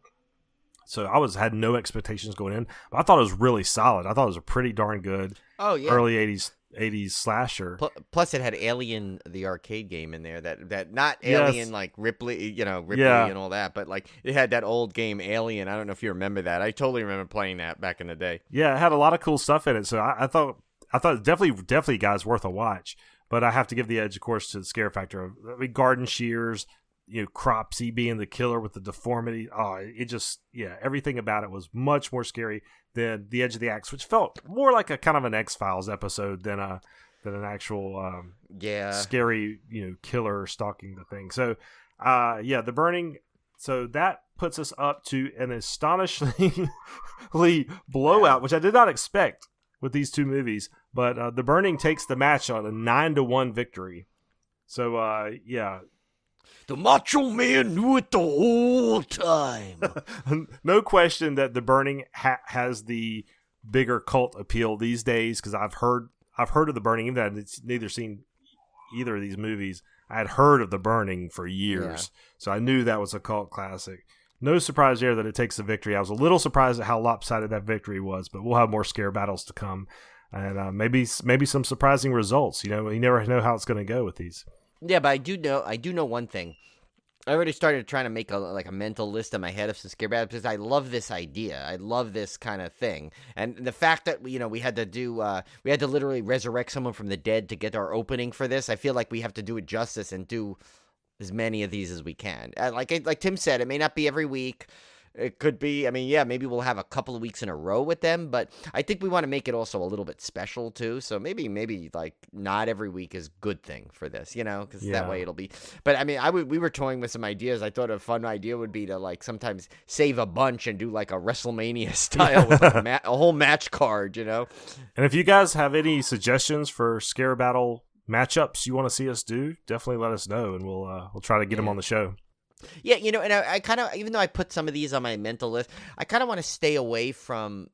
Speaker 2: So I had no expectations going in, but I thought it was really solid. I thought it was a pretty darn good early 80s slasher.
Speaker 3: Plus it had Alien, the arcade game in there that not Alien like Ripley, and all that, but like it had that old game Alien. I don't know if you remember that. I totally remember playing that back in the day. Yeah,
Speaker 2: it had a lot of cool stuff in it. So I thought definitely guys worth a watch. But I have to give the edge, of course, to the scare factor. I mean, Garden Shears, Cropsy being the killer with the deformity. Oh, everything about it was much more scary than The Edge of the Axe, which felt more like a kind of an X-Files episode than an actual scary killer stalking the thing. So The Burning. So that puts us up to an astonishingly blowout, which I did not expect with these two movies. But The Burning takes the match on a 9-1 victory. So
Speaker 3: the Macho Man knew it the whole time.
Speaker 2: No question that The Burning has the bigger cult appeal these days, because I've heard of The Burning, even though I've neither seen either of these movies. I had heard of The Burning for years, so I knew that was a cult classic. No surprise there that it takes the victory. I was a little surprised at how lopsided that victory was, but we'll have more scare battles to come, and maybe some surprising results. You never know how it's going to go with these.
Speaker 3: Yeah, but I do know one thing. I already started trying to make a mental list in my head of some scare battles, because I love this idea. I love this kind of thing, and the fact that we had to literally resurrect someone from the dead to get our opening for this. I feel like we have to do it justice and do as many of these as we can. Like Tim said, it may not be every week. It could be. I mean, maybe we'll have a couple of weeks in a row with them, but I think we want to make it also a little bit special too. So maybe like not every week is a good thing for this, because that way it'll be. But I mean, we were toying with some ideas. I thought a fun idea would be to like sometimes save a bunch and do like a WrestleMania style with like a whole match card, And
Speaker 2: if you guys have any suggestions for scare battle matchups you want to see us do, definitely let us know, and we'll try to get them on the show.
Speaker 3: Yeah, and I kind of, even though I put some of these on my mental list, I kind of want to stay away from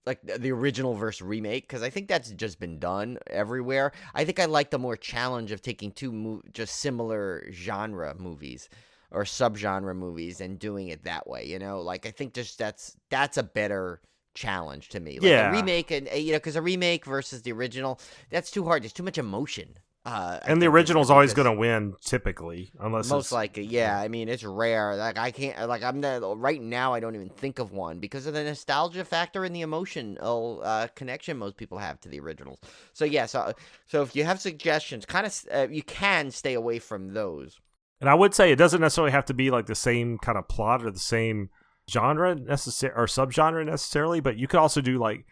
Speaker 3: like the original versus remake, because I think that's just been done everywhere. I think I like the more challenge of taking two just similar genre movies or subgenre movies and doing it that way. Like I think just that's a better challenge to me. Like a remake, and because a remake versus the original, that's too hard. There's too much emotion.
Speaker 2: And the original's always going to win, typically, unless
Speaker 3: most likely. Yeah, I mean, it's rare. Like I can't. Like right now. I don't even think of one because of the nostalgia factor and the emotional connection most people have to the originals. So yeah. So if you have suggestions, kind of, you can stay away from those.
Speaker 2: And I would say it doesn't necessarily have to be like the same kind of plot or the same genre or subgenre necessarily, but you could also do like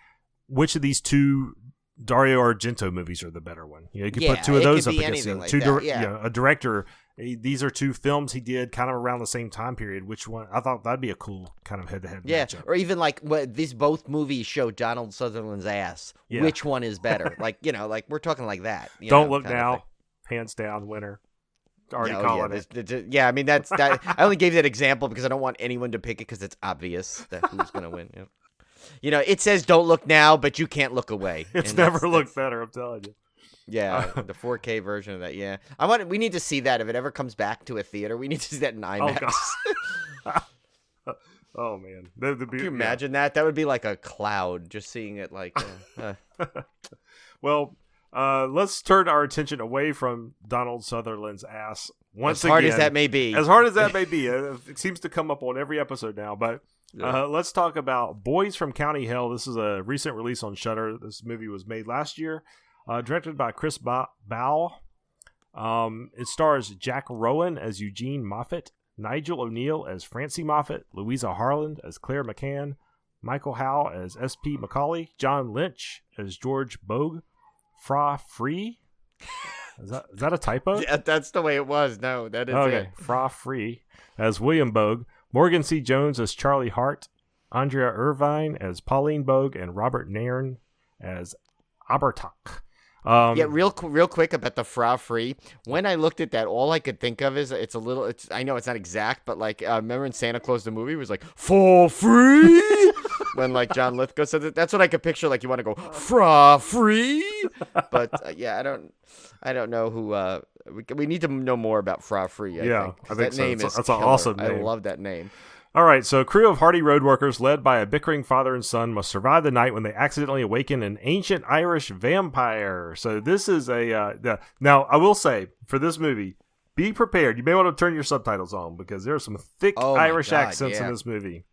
Speaker 2: which of these two Dario Argento movies are the better one. You could put two of those up against a director. These are two films he did kind of around the same time period. Which one? I thought that'd be a cool kind of head-to-head matchup.
Speaker 3: Or even like these both movies show Donald Sutherland's ass. Yeah. Which one is better? like we're talking like that.
Speaker 2: Don't Look Now, hands down winner. Already calling it.
Speaker 3: Yeah, I mean that's that. I only gave that example because I don't want anyone to pick it because it's obvious that who's gonna win. It says "Don't look now," but you can't look away.
Speaker 2: It's never looked better. I'm telling you.
Speaker 3: Yeah, the 4K version of that. Yeah, we need to see that if it ever comes back to a theater. We need to see that in IMAX.
Speaker 2: Oh man,
Speaker 3: can you imagine that? That would be like a cloud. Just seeing it like.
Speaker 2: Well, let's turn our attention away from Donald Sutherland's ass once again.
Speaker 3: As hard as that may be.
Speaker 2: As hard as that may be, it seems to come up on every episode now, but. Let's talk about Boys from County Hell. This is a recent release on Shudder. This movie was made last year, directed by Chris Bow. It stars Jack Rowan as Eugene Moffat, Nigel O'Neill as Francie Moffat, Louisa Harland as Claire McCann, Michael Howe as S.P. Macaulay, John Lynch as George Bogue, Fra Free. Is that a typo?
Speaker 3: Yeah, that's the way it was. No, that is it.
Speaker 2: Fra Free as William Bogue, Morgan C. Jones as Charlie Hart, Andrea Irvine as Pauline Bogue, and Robert Nairn as Abertok.
Speaker 3: Real quick about the Fra Free. When I looked at that, all I could think of is I know it's not exact, but like remember in Santa Claus the movie it was like for free when like John Lithgow said that. That's what I could picture. Like you want to go Fra Free, but I don't know who. We need to know more about Fra Free. I think that
Speaker 2: so.
Speaker 3: name is
Speaker 2: that's an awesome name.
Speaker 3: I love that name.
Speaker 2: All right, so a crew of hardy road workers led by a bickering father and son must survive the night when they accidentally awaken an ancient Irish vampire. So this is now I will say for this movie, be prepared. You may want to turn your subtitles on because there are some thick Irish accents in this movie.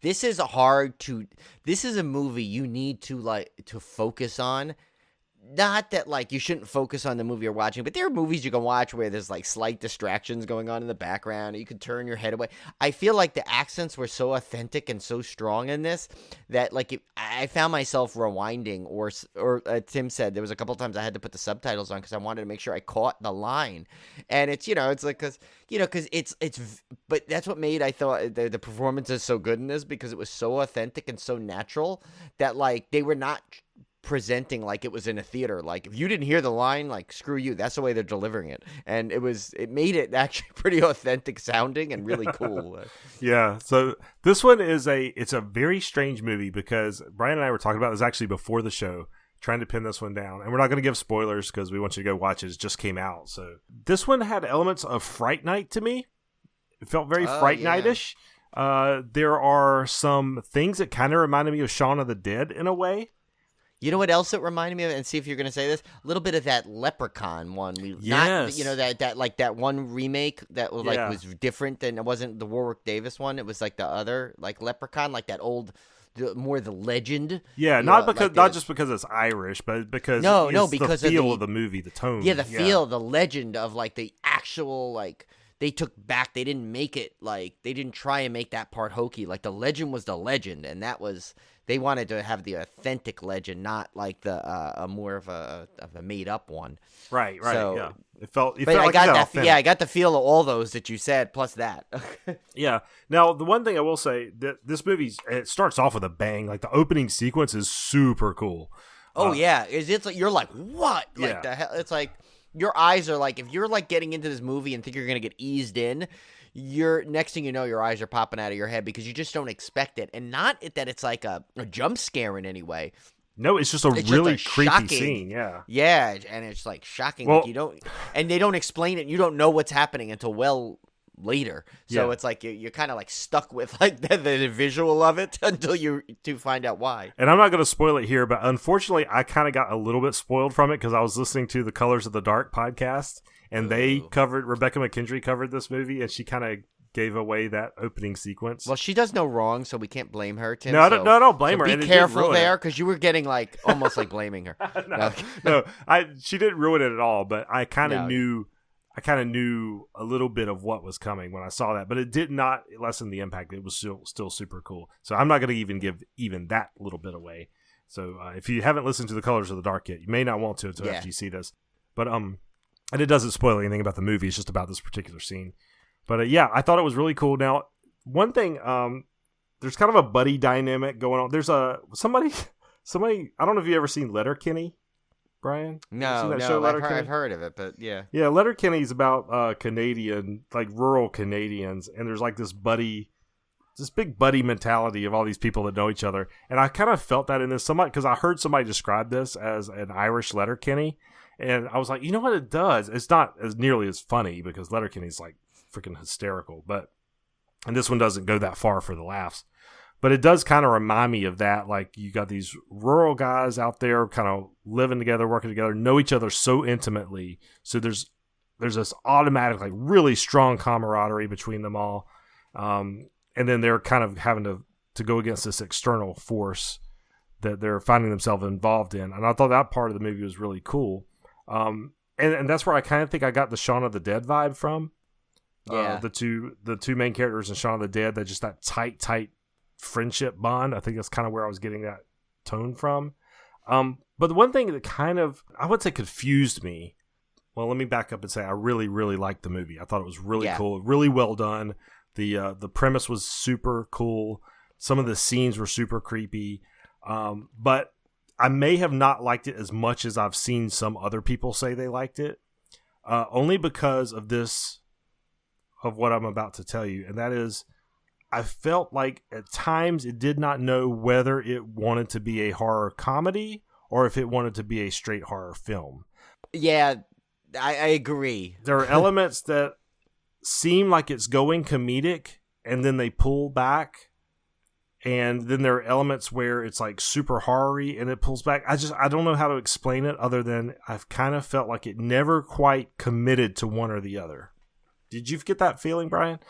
Speaker 3: This is a movie you need to focus on. Not that, like, you shouldn't focus on the movie you're watching, but there are movies you can watch where there's, like, slight distractions going on in the background, or you can turn your head away. I feel like the accents were so authentic and so strong in this that, like, I found myself rewinding, or Tim said there was a couple of times I had to put the subtitles on because I wanted to make sure I caught the line. And it's, it's like, because but that's what made, I thought, the performances so good in this, because it was so authentic and so natural that, like, they were not presenting like it was in a theater. Like if you didn't hear the line, like screw you, that's the way they're delivering it, and it made it actually pretty authentic sounding and really cool.
Speaker 2: Yeah, so this one it's a very strange movie because Brian and I were talking about this actually before the show, trying to pin this one down, and we're not going to give spoilers because we want you to go watch it. It just came out. So this one had elements of Fright Night to me. It felt very Fright Night-ish. There are some things that kind of reminded me of Shaun of the Dead in a way.
Speaker 3: You know what else it reminded me of? And see if you're going to say this. A little bit of that Leprechaun one.
Speaker 2: Yes.
Speaker 3: That one remake that was was different than it wasn't the Warwick Davis one. It was like the other like Leprechaun, like that old, more the legend.
Speaker 2: Yeah, not just because it's Irish, but because because the feel of the movie, the tone.
Speaker 3: Yeah, the feel, the legend of like the actual like. They took back. They didn't make it like they didn't try and make that part hokey. Like the legend was the legend, and that was. They wanted to have the authentic legend, not like the more of a made up one.
Speaker 2: Right. So, yeah. It felt like
Speaker 3: I got that.
Speaker 2: authentic.
Speaker 3: Yeah, I got the feel of all those that you said, plus that.
Speaker 2: Yeah. Now, the one thing I will say that this movie it starts off with a bang. Like the opening sequence is super cool.
Speaker 3: Oh yeah, it's like you're like what? Like the hell? It's like your eyes are like if you're like getting into this movie and think you're gonna get eased in. Next thing you know, your eyes are popping out of your head because you just don't expect it, and not that it's like a jump scare in any way.
Speaker 2: No, it's just a really creepy scene.
Speaker 3: Yeah, and it's like shocking.
Speaker 2: Well,
Speaker 3: like you don't, and they don't explain it. You don't know what's happening until well later. So it's like you're kind of like stuck with like the visual of it until you find out why.
Speaker 2: And I'm not going to spoil it here, but unfortunately, I kind of got a little bit spoiled from it because I was listening to the Colors of the Dark podcast. And Rebecca McKendry covered this movie, and she kind of gave away that opening sequence.
Speaker 3: Well, she does no wrong, so we can't blame her, Tim.
Speaker 2: No, I don't blame her.
Speaker 3: Be careful there, because you were getting like almost like blaming her.
Speaker 2: She didn't ruin it at all, but I kind of knew a little bit of what was coming when I saw that, but it did not lessen the impact. It was still super cool. So I'm not going to even give even that little bit away. So if you haven't listened to the Colors of the Dark yet, you may not want to until after you see this. But and it doesn't spoil anything about the movie. It's just about this particular scene. But I thought it was really cool. Now, one thing, there's kind of a buddy dynamic going on. There's somebody. I don't know if you ever seen Letterkenny, Brian.
Speaker 3: No, I've heard of it, but yeah.
Speaker 2: Yeah, Letterkenny's about Canadian, like rural Canadians, and there's like this big buddy mentality of all these people that know each other. And I kind of felt that in this somewhat because I heard somebody describe this as an Irish Letterkenny. And I was like, you know what it does? It's not as nearly as funny because Letterkenny's like freaking hysterical, and this one doesn't go that far for the laughs. But it does kind of remind me of that. Like you got these rural guys out there kind of living together, working together, know each other so intimately. So there's this automatic, like really strong camaraderie between them all. And then they're kind of having to go against this external force that they're finding themselves involved in. And I thought that part of the movie was really cool. And that's where I kind of think I got the Shaun of the Dead vibe from.
Speaker 3: Yeah.
Speaker 2: The two main characters in Shaun of the Dead, that just that tight friendship bond. I think that's kind of where I was getting that tone from. But the one thing that kind of, I would say, confused me. Well, let me back up and say I really, really liked the movie. I thought it was really cool, really well done. The premise was super cool. Some of the scenes were super creepy. But I may have not liked it as much as I've seen some other people say they liked it. Only because of what I'm about to tell you. And that is, I felt like at times it did not know whether it wanted to be a horror comedy or if it wanted to be a straight horror film.
Speaker 3: Yeah, I agree.
Speaker 2: There are elements that seem like it's going comedic and then they pull back. And then there are elements where it's like super horror-y and it pulls back. I don't know how to explain it other than I've kind of felt like it never quite committed to one or the other. Did you get that feeling, Brian?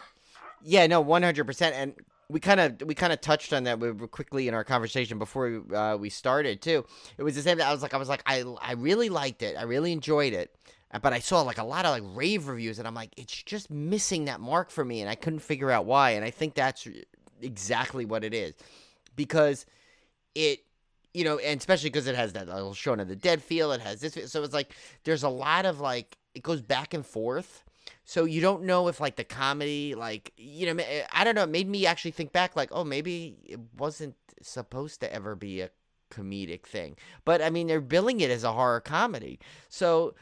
Speaker 3: Yeah, no, 100%. And we kind of touched on that quickly in our conversation before we started too. It was the same. I was like, I really liked it. I really enjoyed it. But I saw like a lot of like rave reviews, and I'm like, it's just missing that mark for me, and I couldn't figure out why. And I think that's exactly what it is, because it, and especially because it has that little Shaun of the Dead feel. It has this, so it's like there's a lot of like it goes back and forth. So you don't know if like the comedy, like I don't know. It made me actually think back, like, oh, maybe it wasn't supposed to ever be a comedic thing. But I mean, they're billing it as a horror comedy, so.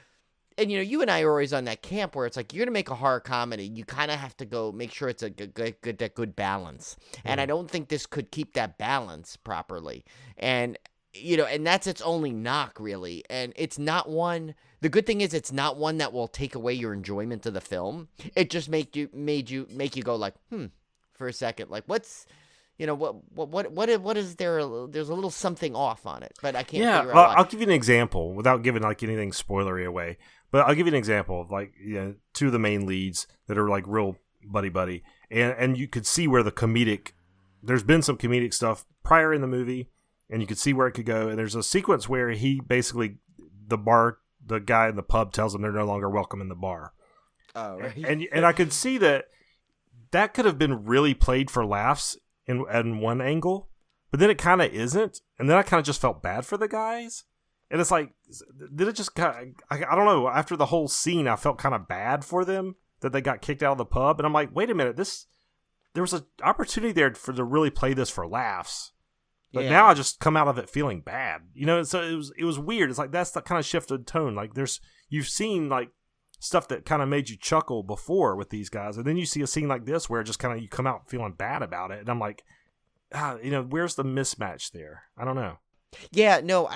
Speaker 3: And, you and I are always on that camp where it's like, you're going to make a horror comedy. You kind of have to go make sure it's a good balance. And I don't think this could keep that balance properly. And, and that's its only knock, really. And it's not one, the good thing is it's not one that will take away your enjoyment of the film. It just make you go like, for a second, like what's, what is there? There's a little something off on it, but I can't figure out why.
Speaker 2: I'll give you an example without giving like anything spoilery away. But I'll give you an example of like two of the main leads that are like real buddy, and you could see where the comedic. There's been some comedic stuff prior in the movie, and you could see where it could go. And there's a sequence where he basically the guy in the pub tells them they're no longer welcome in the bar.
Speaker 3: Oh, right.
Speaker 2: And I could see that could have been really played for laughs in one angle, but then it kind of isn't, and then I kind of just felt bad for the guys. And it's like, did it just kind of, I don't know, after the whole scene, I felt kind of bad for them that they got kicked out of the pub. And I'm like, wait a minute, there was an opportunity there to really play this for laughs. But now I just come out of it feeling bad. So it was weird. It's like, that's the kind of shift in tone. Like you've seen like stuff that kind of made you chuckle before with these guys. And then you see a scene like this where it just kind of, you come out feeling bad about it. And I'm like, where's the mismatch there? I don't know.
Speaker 3: Yeah, no,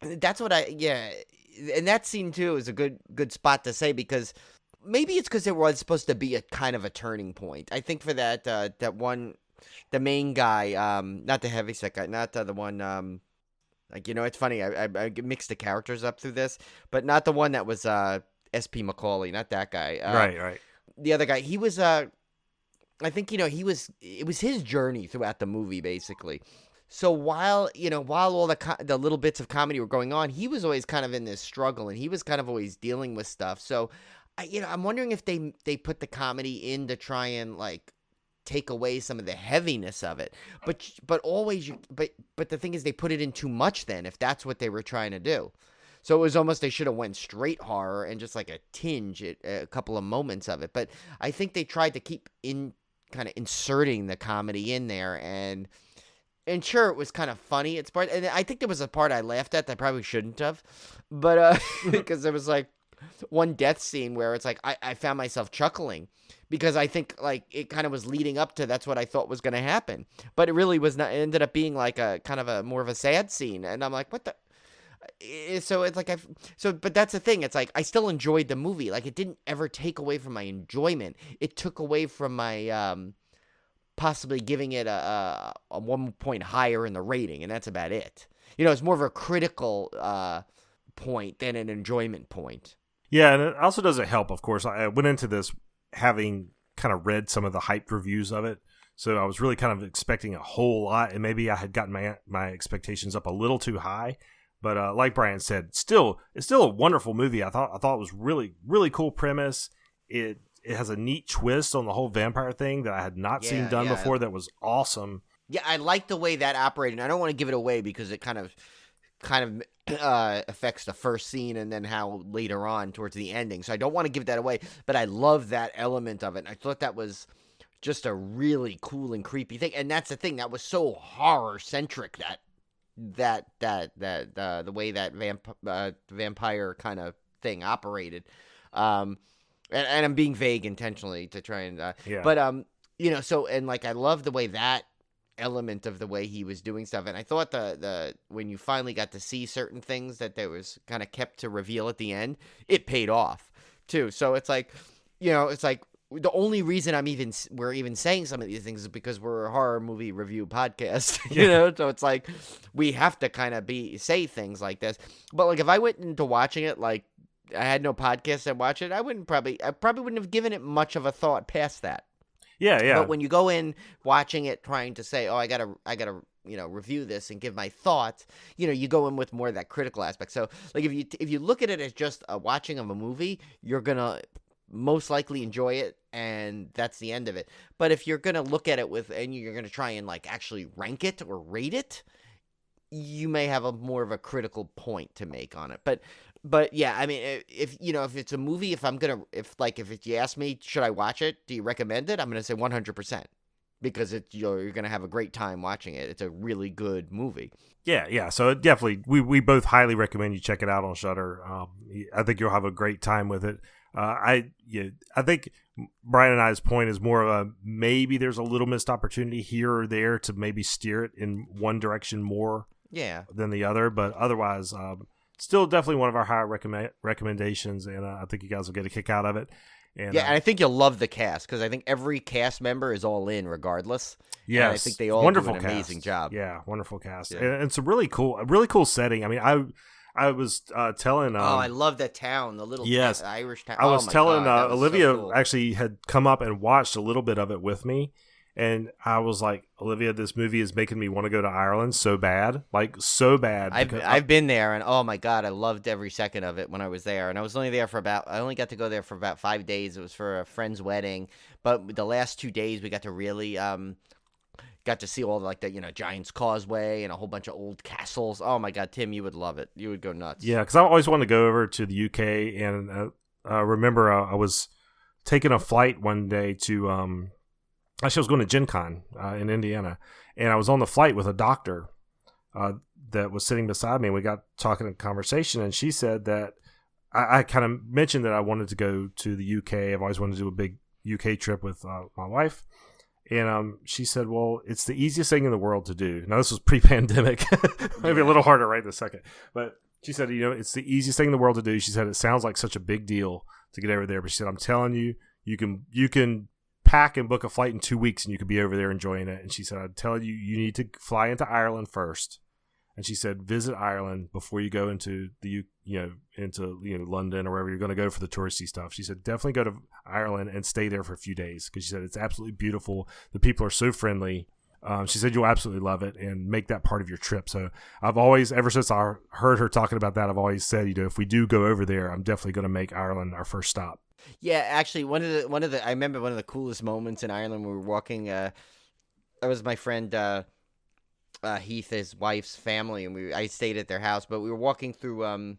Speaker 3: that's what and that scene too is a good spot to say, because maybe it's because it was supposed to be a kind of a turning point. I think for that the main guy, not the heavyset guy, not the one, it's funny, I mixed the characters up through this, but not the one that was S.P. Macaulay, not that guy.
Speaker 2: Right.
Speaker 3: The other guy, he was, I think, it was his journey throughout the movie, basically. So while all the little bits of comedy were going on, he was always kind of in this struggle, and he was kind of always dealing with stuff. So, I'm wondering if they put the comedy in to try and like take away some of the heaviness of it. But the thing is, they put it in too much then, if that's what they were trying to do. So it was almost they should have went straight horror and just like a tinge at a couple of moments of it. But I think they tried to keep kind of inserting the comedy in there, and sure, it was kind of funny. And I think there was a part I laughed at that I probably shouldn't have, but because there was like one death scene where it's like I found myself chuckling because I think like it kind of was leading up to that's what I thought was going to happen, but it really was not. It ended up being like a kind of a more of a sad scene, and I'm like, what the. So it's like but that's the thing. It's like I still enjoyed the movie. Like it didn't ever take away from my enjoyment. It took away from my possibly giving it a 1 point higher in the rating, and that's about it. It's more of a critical point than an enjoyment point.
Speaker 2: Yeah, and it also doesn't help, of course. I went into this having kind of read some of the hyped reviews of it, so I was really kind of expecting a whole lot, and maybe I had gotten my expectations up a little too high. But like Brian said, it's still a wonderful movie. I thought it was really, really cool premise. It it has a neat twist on the whole vampire thing that I had not seen done before. That was awesome.
Speaker 3: Yeah, I like the way that operated. And I don't want to give it away because it kind of affects the first scene and then how later on towards the ending. So I don't want to give that away, but I love that element of it. And I thought that was just a really cool and creepy thing. And that's the thing that was so horror centric that the way that vampire kind of thing operated. And I'm being vague intentionally to try and but so and like I love the way that element of the way he was doing stuff, and I thought the when you finally got to see certain things that there was kind of kept to reveal at the end, it paid off too. So it's like, it's like the only reason we're even saying some of these things is because we're a horror movie review podcast, so it's like we have to kind of say things like this. But like if I went into watching it, like I had no podcast and watch it, I probably wouldn't have given it much of a thought past that.
Speaker 2: Yeah.
Speaker 3: But when you go in watching it, trying to say, "Oh, I gotta, review this and give my thoughts," you go in with more of that critical aspect. So, like, if you look at it as just a watching of a movie, you're gonna most likely enjoy it, and that's the end of it. But if you're gonna look at it and you're gonna try and like actually rank it or rate it, you may have more of a critical point to make on it. But yeah, I mean, if it's a movie, if you ask me, should I watch it? Do you recommend it? I'm going to say 100% because you're going to have a great time watching it. It's a really good movie.
Speaker 2: Yeah. So definitely, we both highly recommend you check it out on Shudder. I think you'll have a great time with it. I think Brian and I's point is more of a maybe there's a little missed opportunity here or there to maybe steer it in one direction more than the other, but otherwise. Still definitely one of our higher recommendations, and I think you guys will get a kick out of it. And
Speaker 3: I think you'll love the cast because I think every cast member is all in regardless.
Speaker 2: Yes,
Speaker 3: and I think they all
Speaker 2: wonderful
Speaker 3: do an
Speaker 2: cast.
Speaker 3: amazing job.
Speaker 2: Yeah, wonderful cast, and it's a really cool setting. I mean, I was telling.
Speaker 3: I love that town, the little Irish town.
Speaker 2: I was telling Olivia
Speaker 3: so cool.
Speaker 2: Actually had come up and watched a little bit of it with me. And I was like, Olivia, this movie is making me want to go to Ireland so bad.
Speaker 3: I've been there, and oh my God, I loved every second of it when I was there. And I was only there I only got to go there for about 5 days. It was for a friend's wedding. But the last 2 days, we got to really got to see all like the Giant's Causeway and a whole bunch of old castles. Oh my God, Tim, you would love it. You would go nuts.
Speaker 2: Yeah, because I always wanted to go over to the UK, and remember I was taking a flight one day to actually, I was going to Gen Con in Indiana, and I was on the flight with a doctor that was sitting beside me, and we got talking in conversation, and she said that I kind of mentioned that I wanted to go to the UK. I've always wanted to do a big UK trip with my wife, and she said, well, it's the easiest thing in the world to do. Now, this was pre-pandemic, maybe a little harder right this second, but she said, it's the easiest thing in the world to do. She said, it sounds like such a big deal to get over there, but she said, I'm telling you, you can pack and book a flight in 2 weeks and you could be over there enjoying it. And she said, I'd tell you, you need to fly into Ireland first. And she said, visit Ireland before you go into London or wherever you're going to go for the touristy stuff. She said, definitely go to Ireland and stay there for a few days because she said it's absolutely beautiful. The people are so friendly. She said you'll absolutely love it and make that part of your trip. So I've always, ever since I heard her talking about that, I've always said, if we do go over there, I'm definitely going to make Ireland our first stop.
Speaker 3: Yeah, actually, I remember one of the coolest moments in Ireland. We were walking. That was my friend Heath, his wife's family, and I stayed at their house. But we were walking through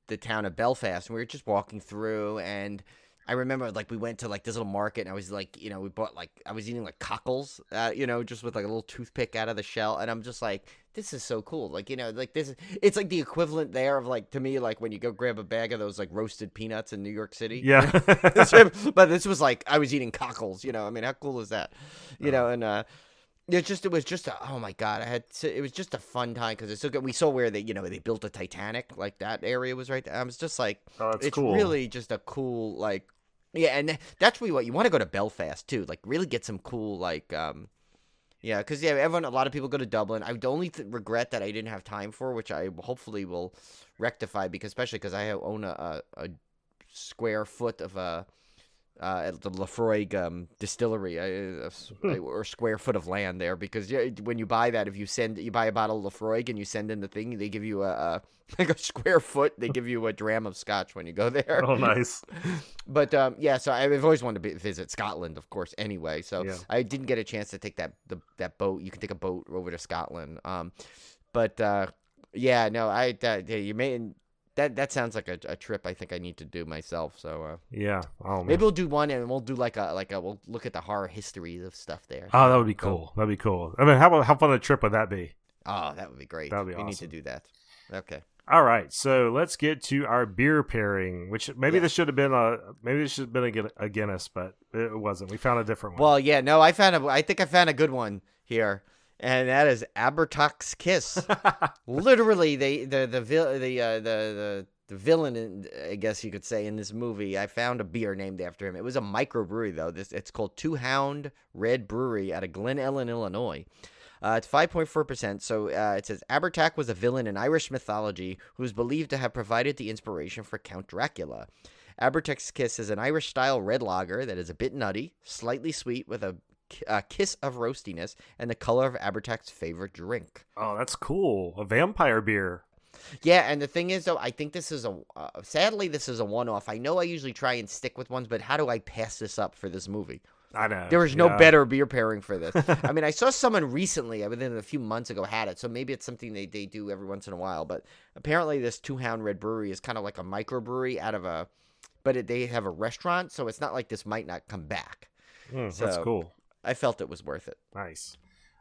Speaker 3: the town of Belfast, and we were just walking through. And I remember we went to this little market, and I was we bought I was eating cockles, just with a little toothpick out of the shell, and I'm just like, this is so cool. This it's the equivalent there of to me when you go grab a bag of those roasted peanuts in New York City.
Speaker 2: Yeah.
Speaker 3: But this was I was eating cockles, I mean, how cool is that? And it was just oh my God, it was just a fun time because it's so good. We saw where they built a Titanic, that area was right there. I was just oh, it's cool. Really just a cool yeah, and that's really what you want to go to Belfast too, really get some cool yeah, because a lot of people go to Dublin. I only regret that I didn't have time for, which I hopefully will rectify, especially because I own a square foot of at the Lefroy distillery, or square foot of land there, because when you buy that, if you buy a bottle of Lefroy and you send in the thing, they give you like a square foot. They give you a dram of scotch when you go there.
Speaker 2: Oh, nice.
Speaker 3: But so I've always wanted to visit Scotland, of course. Anyway, so I didn't get a chance to take that boat. You can take a boat over to Scotland. You may. That sounds like a trip I think I need to do myself. So maybe we'll do one, and we'll do like we'll look at the horror history of stuff there.
Speaker 2: Oh, that would be cool. That'd be cool. I mean, how fun a trip would that be?
Speaker 3: Oh, that would be great.
Speaker 2: That'd be
Speaker 3: awesome. We need to do that. Okay.
Speaker 2: All right, so let's get to our beer pairing, which this should have been a Guinness, but it wasn't. We found a different one.
Speaker 3: Well, yeah, no, I think I found a good one here, and that is Abertex Kiss. Literally, the villain, I guess you could say, in this movie, I found a beer named after him. It was a microbrewery though. It's called Two Hound Red Brewery out of Glen Ellen, Illinois. It's 5.4%. So it says Abertok was a villain in Irish mythology who is believed to have provided the inspiration for Count Dracula. Abertex Kiss is an Irish-style red lager that is a bit nutty, slightly sweet, with a kiss of roastiness, and the color of Abertok's favorite drink.
Speaker 2: Oh, that's cool. A vampire beer.
Speaker 3: Yeah, and the thing is, though, I think this is sadly, this is a one-off. I know I usually try and stick with ones, but how do I pass this up for this movie?
Speaker 2: I know.
Speaker 3: There was no better beer pairing for this. I mean, I saw someone recently, within a few months ago, had it, so maybe it's something they do every once in a while. But apparently this Two Hound Red Brewery is kind of like a microbrewery they have a restaurant, so it's not like this might not come back.
Speaker 2: That's cool.
Speaker 3: I felt it was worth it.
Speaker 2: Nice.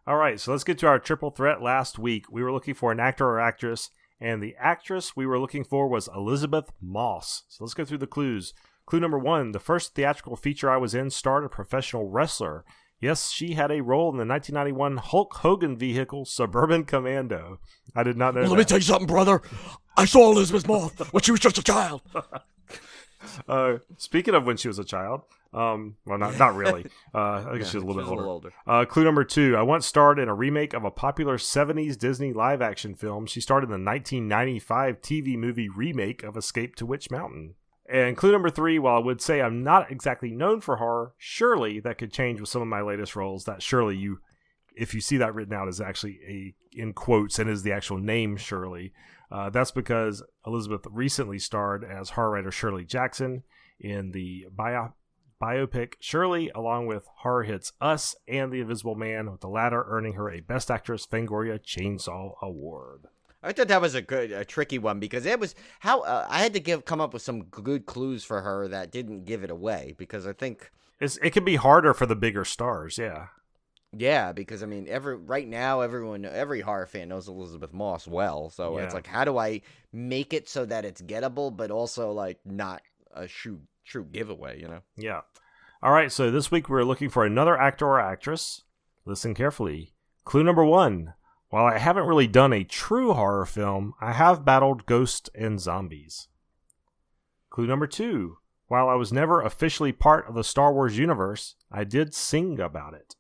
Speaker 2: All right, so let's get to our triple threat. Last week, we were looking for an actor or actress, and the actress we were looking for was Elizabeth Moss. So let's go through the clues. Clue number 1, the first theatrical feature I was in starred a professional wrestler. Yes, she had a role in the 1991 Hulk Hogan vehicle, Suburban Commando. I did not know that.
Speaker 4: Let me tell you something, brother. I saw Elizabeth Moss when she was just a child.
Speaker 2: Speaking of when she was a child, well, not really. I guess she was a little bit older. Clue number 2, I once starred in a remake of a popular 70s Disney live-action film. She starred in the 1995 TV movie remake of Escape to Witch Mountain. And clue number 3, while I would say I'm not exactly known for horror, surely that could change with some of my latest roles. That surely if you see that written out, is actually in quotes and is the actual name Shirley. That's because Elizabeth recently starred as horror writer Shirley Jackson in the biopic Shirley, along with horror hits Us and The Invisible Man, with the latter earning her a Best Actress Fangoria Chainsaw Award.
Speaker 3: I thought that was a tricky one, because it was how I had to come up with some good clues for her that didn't give it away, because I think
Speaker 2: it can be harder for the bigger stars.
Speaker 3: Yeah, because I mean, right now every horror fan knows Elizabeth Moss well, so it's like, how do I make it so that it's gettable, but also like not a true giveaway, you know?
Speaker 2: Yeah. All right, so this week we're looking for another actor or actress. Listen carefully. Clue number 1. While I haven't really done a true horror film, I have battled ghosts and zombies. Clue number 2. While I was never officially part of the Star Wars universe, I did sing about it.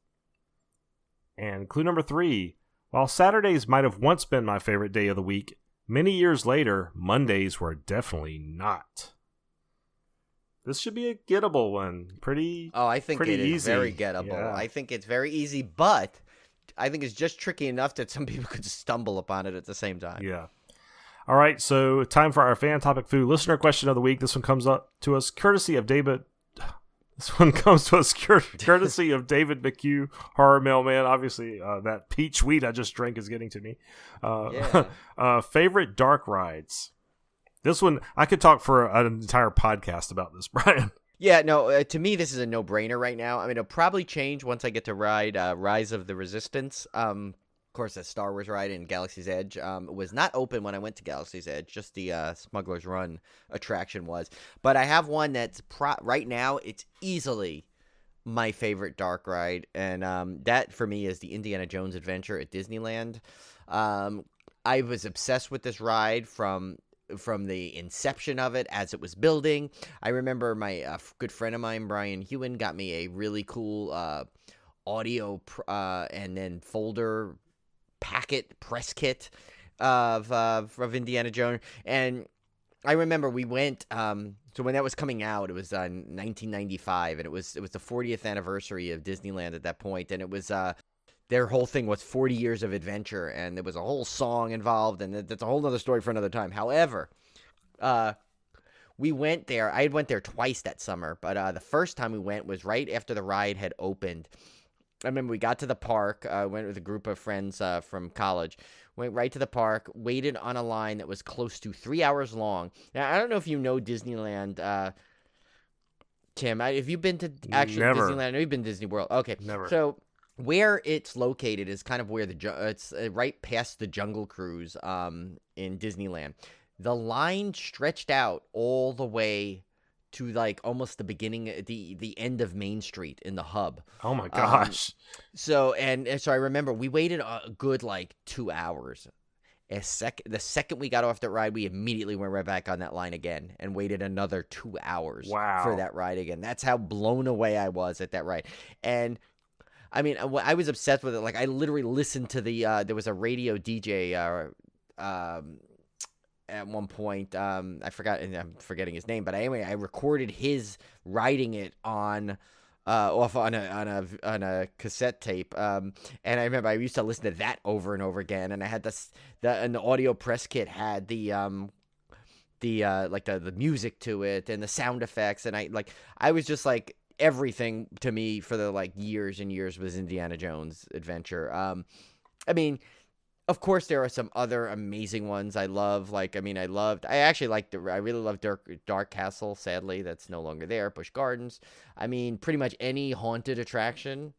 Speaker 2: And clue number 3. While Saturdays might have once been my favorite day of the week, many years later, Mondays were definitely not. This should be a gettable one.
Speaker 3: I think it is
Speaker 2: easy.
Speaker 3: Very gettable. Yeah. I think it's very easy, but I think it's just tricky enough that some people could stumble upon it at the same time.
Speaker 2: Yeah. All right, so time for our fan topic food listener question of the week. This one comes up to us courtesy of David. Courtesy of David McHugh, horror mailman. Obviously, that peach wheat I just drank is getting to me. Favorite dark rides. This one, I could talk for an entire podcast about this, Brian.
Speaker 3: Yeah, no, to me, this is a no-brainer right now. I mean, it'll probably change once I get to ride Rise of the Resistance. Of course, that Star Wars ride in Galaxy's Edge was not open when I went to Galaxy's Edge. Just the Smuggler's Run attraction was. But I have one that's right now, it's easily my favorite dark ride. And that, for me, is the Indiana Jones Adventure at Disneyland. I was obsessed with this ride from the inception of it as it was building. I remember my good friend of mine, Brian Hewen, got me a really cool audio and then folder packet press kit of Indiana Jones, and I remember we went. So when that was coming out, it was 1995, and it was the 40th anniversary of Disneyland at that point, and it was their whole thing was 40 years of adventure, and there was a whole song involved, and that's a whole other story for another time. However, we went there. I went there twice that summer, but the first time we went was right after the ride had opened. I remember we got to the park, went with a group of friends from college, went right to the park, waited on a line that was close to 3 hours long. Now, I don't know if you know Disneyland, Tim. Have you been to
Speaker 2: Never.
Speaker 3: Disneyland? I know you've been to Disney World. Okay.
Speaker 2: Never.
Speaker 3: So where it's located is kind of where it's right past the Jungle Cruise in Disneyland. The line stretched out all the way to like almost the beginning, the end of Main Street in the hub.
Speaker 2: Oh my gosh.
Speaker 3: So I remember we waited a good like 2 hours. The second we got off that ride, we immediately went right back on that line again and waited another 2 hours for that ride again. That's how blown away I was at that ride. And I mean, I was obsessed with it. Like I literally listened to there was a radio DJ at one point. I forgot, and I'm forgetting his name, but anyway, I recorded his riding it on a cassette tape. And I remember I used to listen to that over and over again. And I had and the audio press kit had the music to it and the sound effects. And I was just like, everything to me for the like years and years was Indiana Jones adventure. I mean, of course, there are some other amazing ones I love. I really loved Dark Castle. Sadly, that's no longer there. Busch Gardens. I mean, pretty much any haunted attraction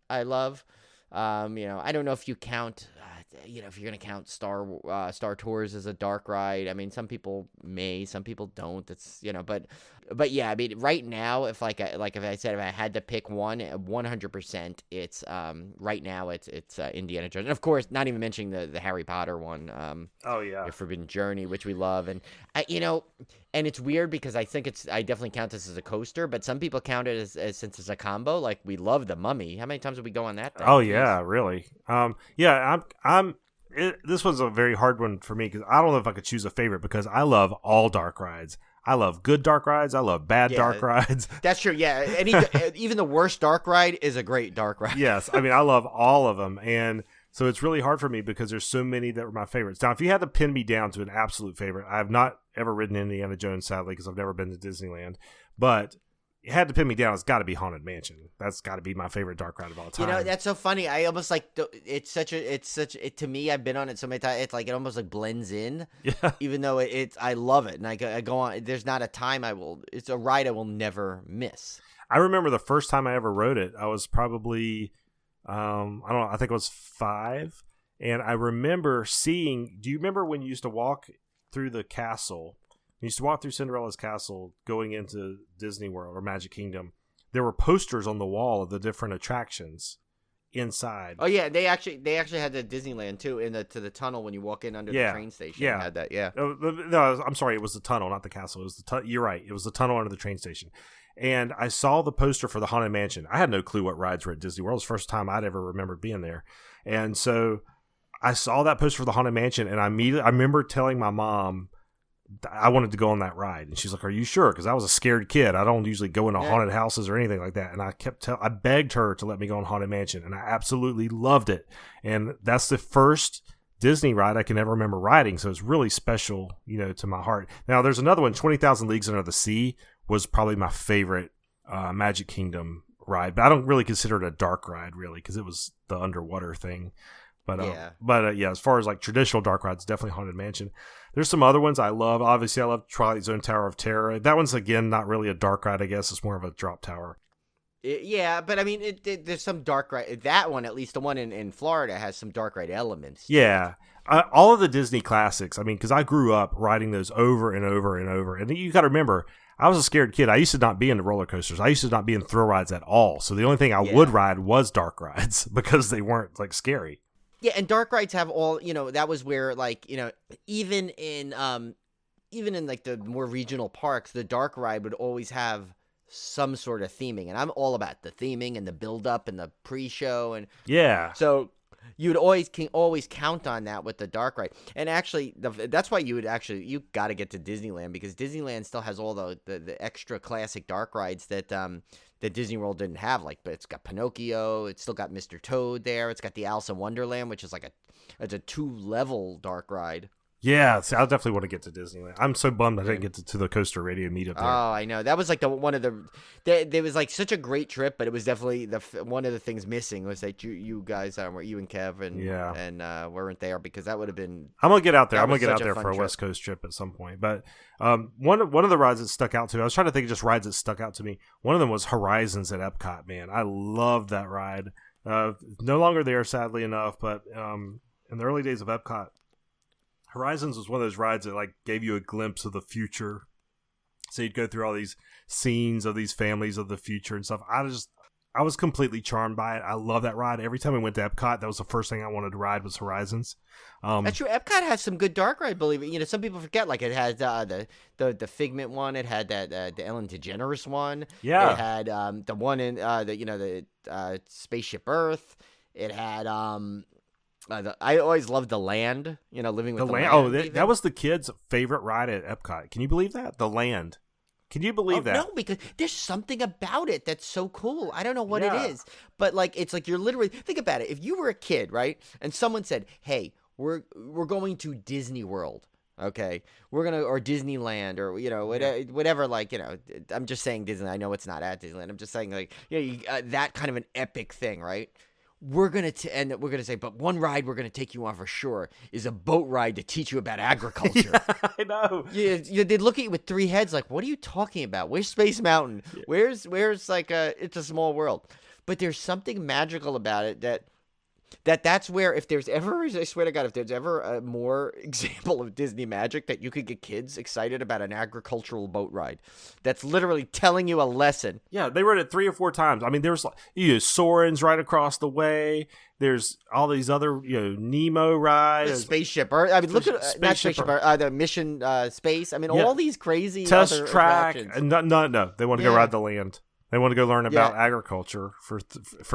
Speaker 3: I love. I don't know if you count, if you're going to count Star Tours as a dark ride. I mean, some people may, some people don't. It's, but yeah, I mean, right now, if I had to pick one, 100%, it's right now it's Indiana Jones, and of course, not even mentioning the Harry Potter one.
Speaker 2: Oh yeah,
Speaker 3: the Forbidden Journey, which we love, and and it's weird because I definitely count this as a coaster, but some people count it as since it's a combo. Like we love the Mummy. How many times did we go on that thing?
Speaker 2: Oh yeah, really. This was a very hard one for me because I don't know if I could choose a favorite because I love all dark rides. I love good dark rides. I love bad dark rides.
Speaker 3: That's true. Yeah, even the worst dark ride is a great dark ride.
Speaker 2: Yes, I mean I love all of them, and so it's really hard for me because there's so many that were my favorites. Now, if you had to pin me down to an absolute favorite, I have not ever ridden Indiana Jones, sadly, because I've never been to Disneyland. But you had to pin me down. It's got to be Haunted Mansion. That's got to be my favorite dark ride of all time.
Speaker 3: That's so funny. I almost to me. I've been on it so many times. It's like it almost like blends in.
Speaker 2: Yeah.
Speaker 3: Even though I love it, and I go on. There's not a time it's a ride I will never miss.
Speaker 2: I remember the first time I ever rode it. I was probably, I don't know. I think I was 5, and I remember seeing. Do you remember when you used to walk through the castle? You used to walk through Cinderella's castle going into Disney World or Magic Kingdom. There were posters on the wall of the different attractions inside.
Speaker 3: Oh yeah, they actually had the Disneyland too to the tunnel when you walk in under the train station.
Speaker 2: Yeah,
Speaker 3: had that. Yeah.
Speaker 2: No, I'm sorry, it was the tunnel, not the castle. It was you're right. It was the tunnel under the train station. And I saw the poster for the Haunted Mansion. I had no clue what rides were at Disney World. It was the first time I'd ever remembered being there. And so I saw that poster for the Haunted Mansion, and I remember telling my mom I wanted to go on that ride, and she's like, "Are you sure?" Because I was a scared kid. I don't usually go into haunted houses or anything like that. And I begged her to let me go on Haunted Mansion, and I absolutely loved it. And that's the first Disney ride I can ever remember riding, so it's really special, to my heart. Now, there's another one, 20,000 Leagues Under the Sea, was probably my favorite Magic Kingdom ride, but I don't really consider it a dark ride, really, because it was the underwater thing. But as far as like traditional dark rides, definitely Haunted Mansion. There's some other ones I love. Obviously, I love Twilight Zone Tower of Terror. That one's, again, not really a dark ride, I guess. It's more of a drop tower.
Speaker 3: Yeah, but I mean, there's some dark ride. That one, at least the one in Florida, has some dark ride elements.
Speaker 2: Yeah. All of the Disney classics, I mean, because I grew up riding those over and over and over. And you got to remember, I was a scared kid. I used to not be into roller coasters. I used to not be in thrill rides at all. So the only thing I would ride was dark rides because they weren't, like, scary.
Speaker 3: Yeah, and dark rides have all, that was where, like, even in like the more regional parks, the dark ride would always have some sort of theming. And I'm all about the theming and the build up and the pre-show. And
Speaker 2: yeah.
Speaker 3: So You would always count on that with the dark ride. And actually, that's why you got to get to Disneyland, because Disneyland still has all the extra classic dark rides that Disney World didn't have. Like, but it's got Pinocchio, it's still got Mr. Toad there, it's got the Alice in Wonderland, which is like it's a 2-level dark ride.
Speaker 2: Yeah, see, I definitely want to get to Disneyland. I'm so bummed I didn't get to the Coaster Radio meetup there.
Speaker 3: Oh, I know. That was like there was like such a great trip, but it was definitely one of the things missing was that you guys, you and Kev and weren't there, because that would have been.
Speaker 2: I'm gonna get out there. I'm gonna get out
Speaker 3: such a
Speaker 2: there
Speaker 3: fun
Speaker 2: for a
Speaker 3: trip.
Speaker 2: West Coast trip at some point. But one of the rides that stuck out to me, I was trying to think of just rides that stuck out to me. One of them was Horizons at Epcot. Man, I loved that ride. No longer there, sadly enough, but in the early days of Epcot, Horizons was one of those rides that like gave you a glimpse of the future. So you'd go through all these scenes of these families of the future and stuff. I was completely charmed by it. I love that ride. Every time I went to Epcot, that was the first thing I wanted to ride was Horizons.
Speaker 3: That's true. Epcot has some good dark ride, believe it. You know, some people forget. Like, it had the Figment one. It had the Ellen DeGeneres one.
Speaker 2: Yeah.
Speaker 3: It had the one in the Spaceship Earth. It had I always loved the Land. You know, living with the Land.
Speaker 2: Oh, that was the kids' favorite ride at Epcot. Can you believe that? The Land. Can you believe that?
Speaker 3: No, because there's something about it that's so cool. I don't know what it is, but like it's like you're literally think about it. If you were a kid, right, and someone said, "Hey, we're going to Disney World." Okay, or Disneyland, or whatever. Like, I'm just saying Disney. I know it's not at Disneyland. I'm just saying, like, that kind of an epic thing, right? We're gonna say, but one ride we're gonna take you on for sure is a boat ride to teach you about agriculture.
Speaker 2: Yeah, I know.
Speaker 3: Yeah, they'd look at you with 3 heads, like, what are you talking about? Where's Space Mountain? Yeah. Where's like It's a Small World? But there's something magical about it that's where, if there's ever, I swear to God, if there's ever a more example of Disney magic that you could get kids excited about an agricultural boat ride that's literally telling you a lesson.
Speaker 2: Yeah, they rode it 3 or 4 times. I mean, there's Soarin's right across the way. There's all these other, Nemo rides.
Speaker 3: The Spaceship Earth. I mean, look at not Spaceship Earth, the Mission Space. I mean, all these crazy
Speaker 2: Test
Speaker 3: other
Speaker 2: track.
Speaker 3: attractions.
Speaker 2: No. They want to go ride the Land. They want to go learn about agriculture for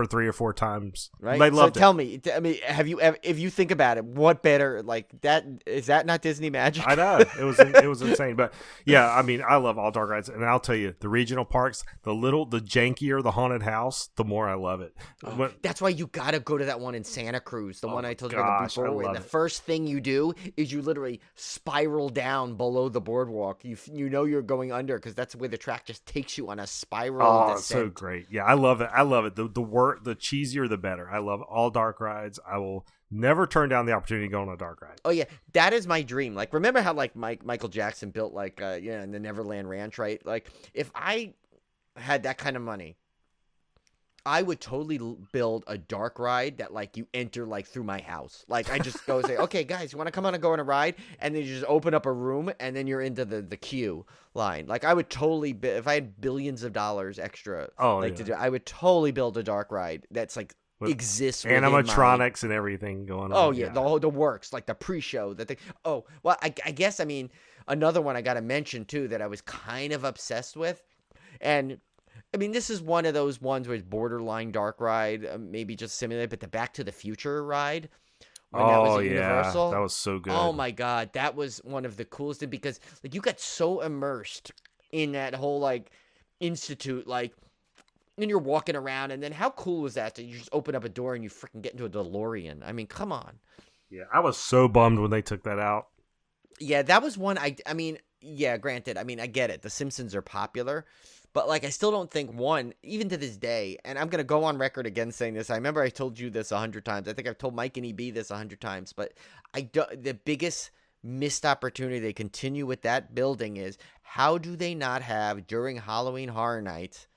Speaker 2: 3 or 4 times.
Speaker 3: Right.
Speaker 2: They loved it.
Speaker 3: Tell me, have you ever, if you think about it, what better like that? Is that not Disney magic?
Speaker 2: I know it was insane, but yeah, I mean, I love all dark rides, and I'll tell you, the regional parks, the jankier the haunted house, the more I love it.
Speaker 3: That's why you got to go to that one in Santa Cruz, the one I told you about before. Where the first thing you do is you literally spiral down below the boardwalk. You know you're going under because that's where the track just takes you on a spiral.
Speaker 2: Oh, it's so great. Yeah, I love it. The cheesier, the better. I love all dark rides. I will never turn down the opportunity to go on a dark ride.
Speaker 3: Oh, yeah. That is my dream. Like, remember how, like, Michael Jackson built, like, in the Neverland Ranch, right? Like, if I had that kind of money, I would totally build a dark ride that, like, you enter, like, through my house. Like, I just go say, okay, guys, you want to come on and go on a ride? And then you just open up a room, and then you're into the queue line. Like, I would totally, if I had billions of dollars extra, to do, I would totally build a dark ride that's, like, exists within
Speaker 2: animatronics and everything going on.
Speaker 3: Oh, yeah, the works, like the pre-show. Oh, well, I guess, I mean, another one I got to mention, too, that I was kind of obsessed with, and I mean, this is one of those ones where it's borderline dark ride, maybe just simulated, but the Back to the Future ride. When that was at Universal,
Speaker 2: that was so good.
Speaker 3: Oh my God, that was one of the coolest because like you got so immersed in that whole like institute, like, and you're walking around, and then how cool was that you just open up a door and you freaking get into a DeLorean? I mean, come on.
Speaker 2: Yeah, I was so bummed when they took that out.
Speaker 3: Yeah, that was one. I mean, yeah, granted. I mean, I get it. The Simpsons are popular. But, like, I still don't think even to this day, and I'm going to go on record again saying this. I remember I told you this 100 times. I think I've told Mike and EB this 100 times. But the biggest missed opportunity they continue with that building is how do they not have, during Halloween Horror Nights,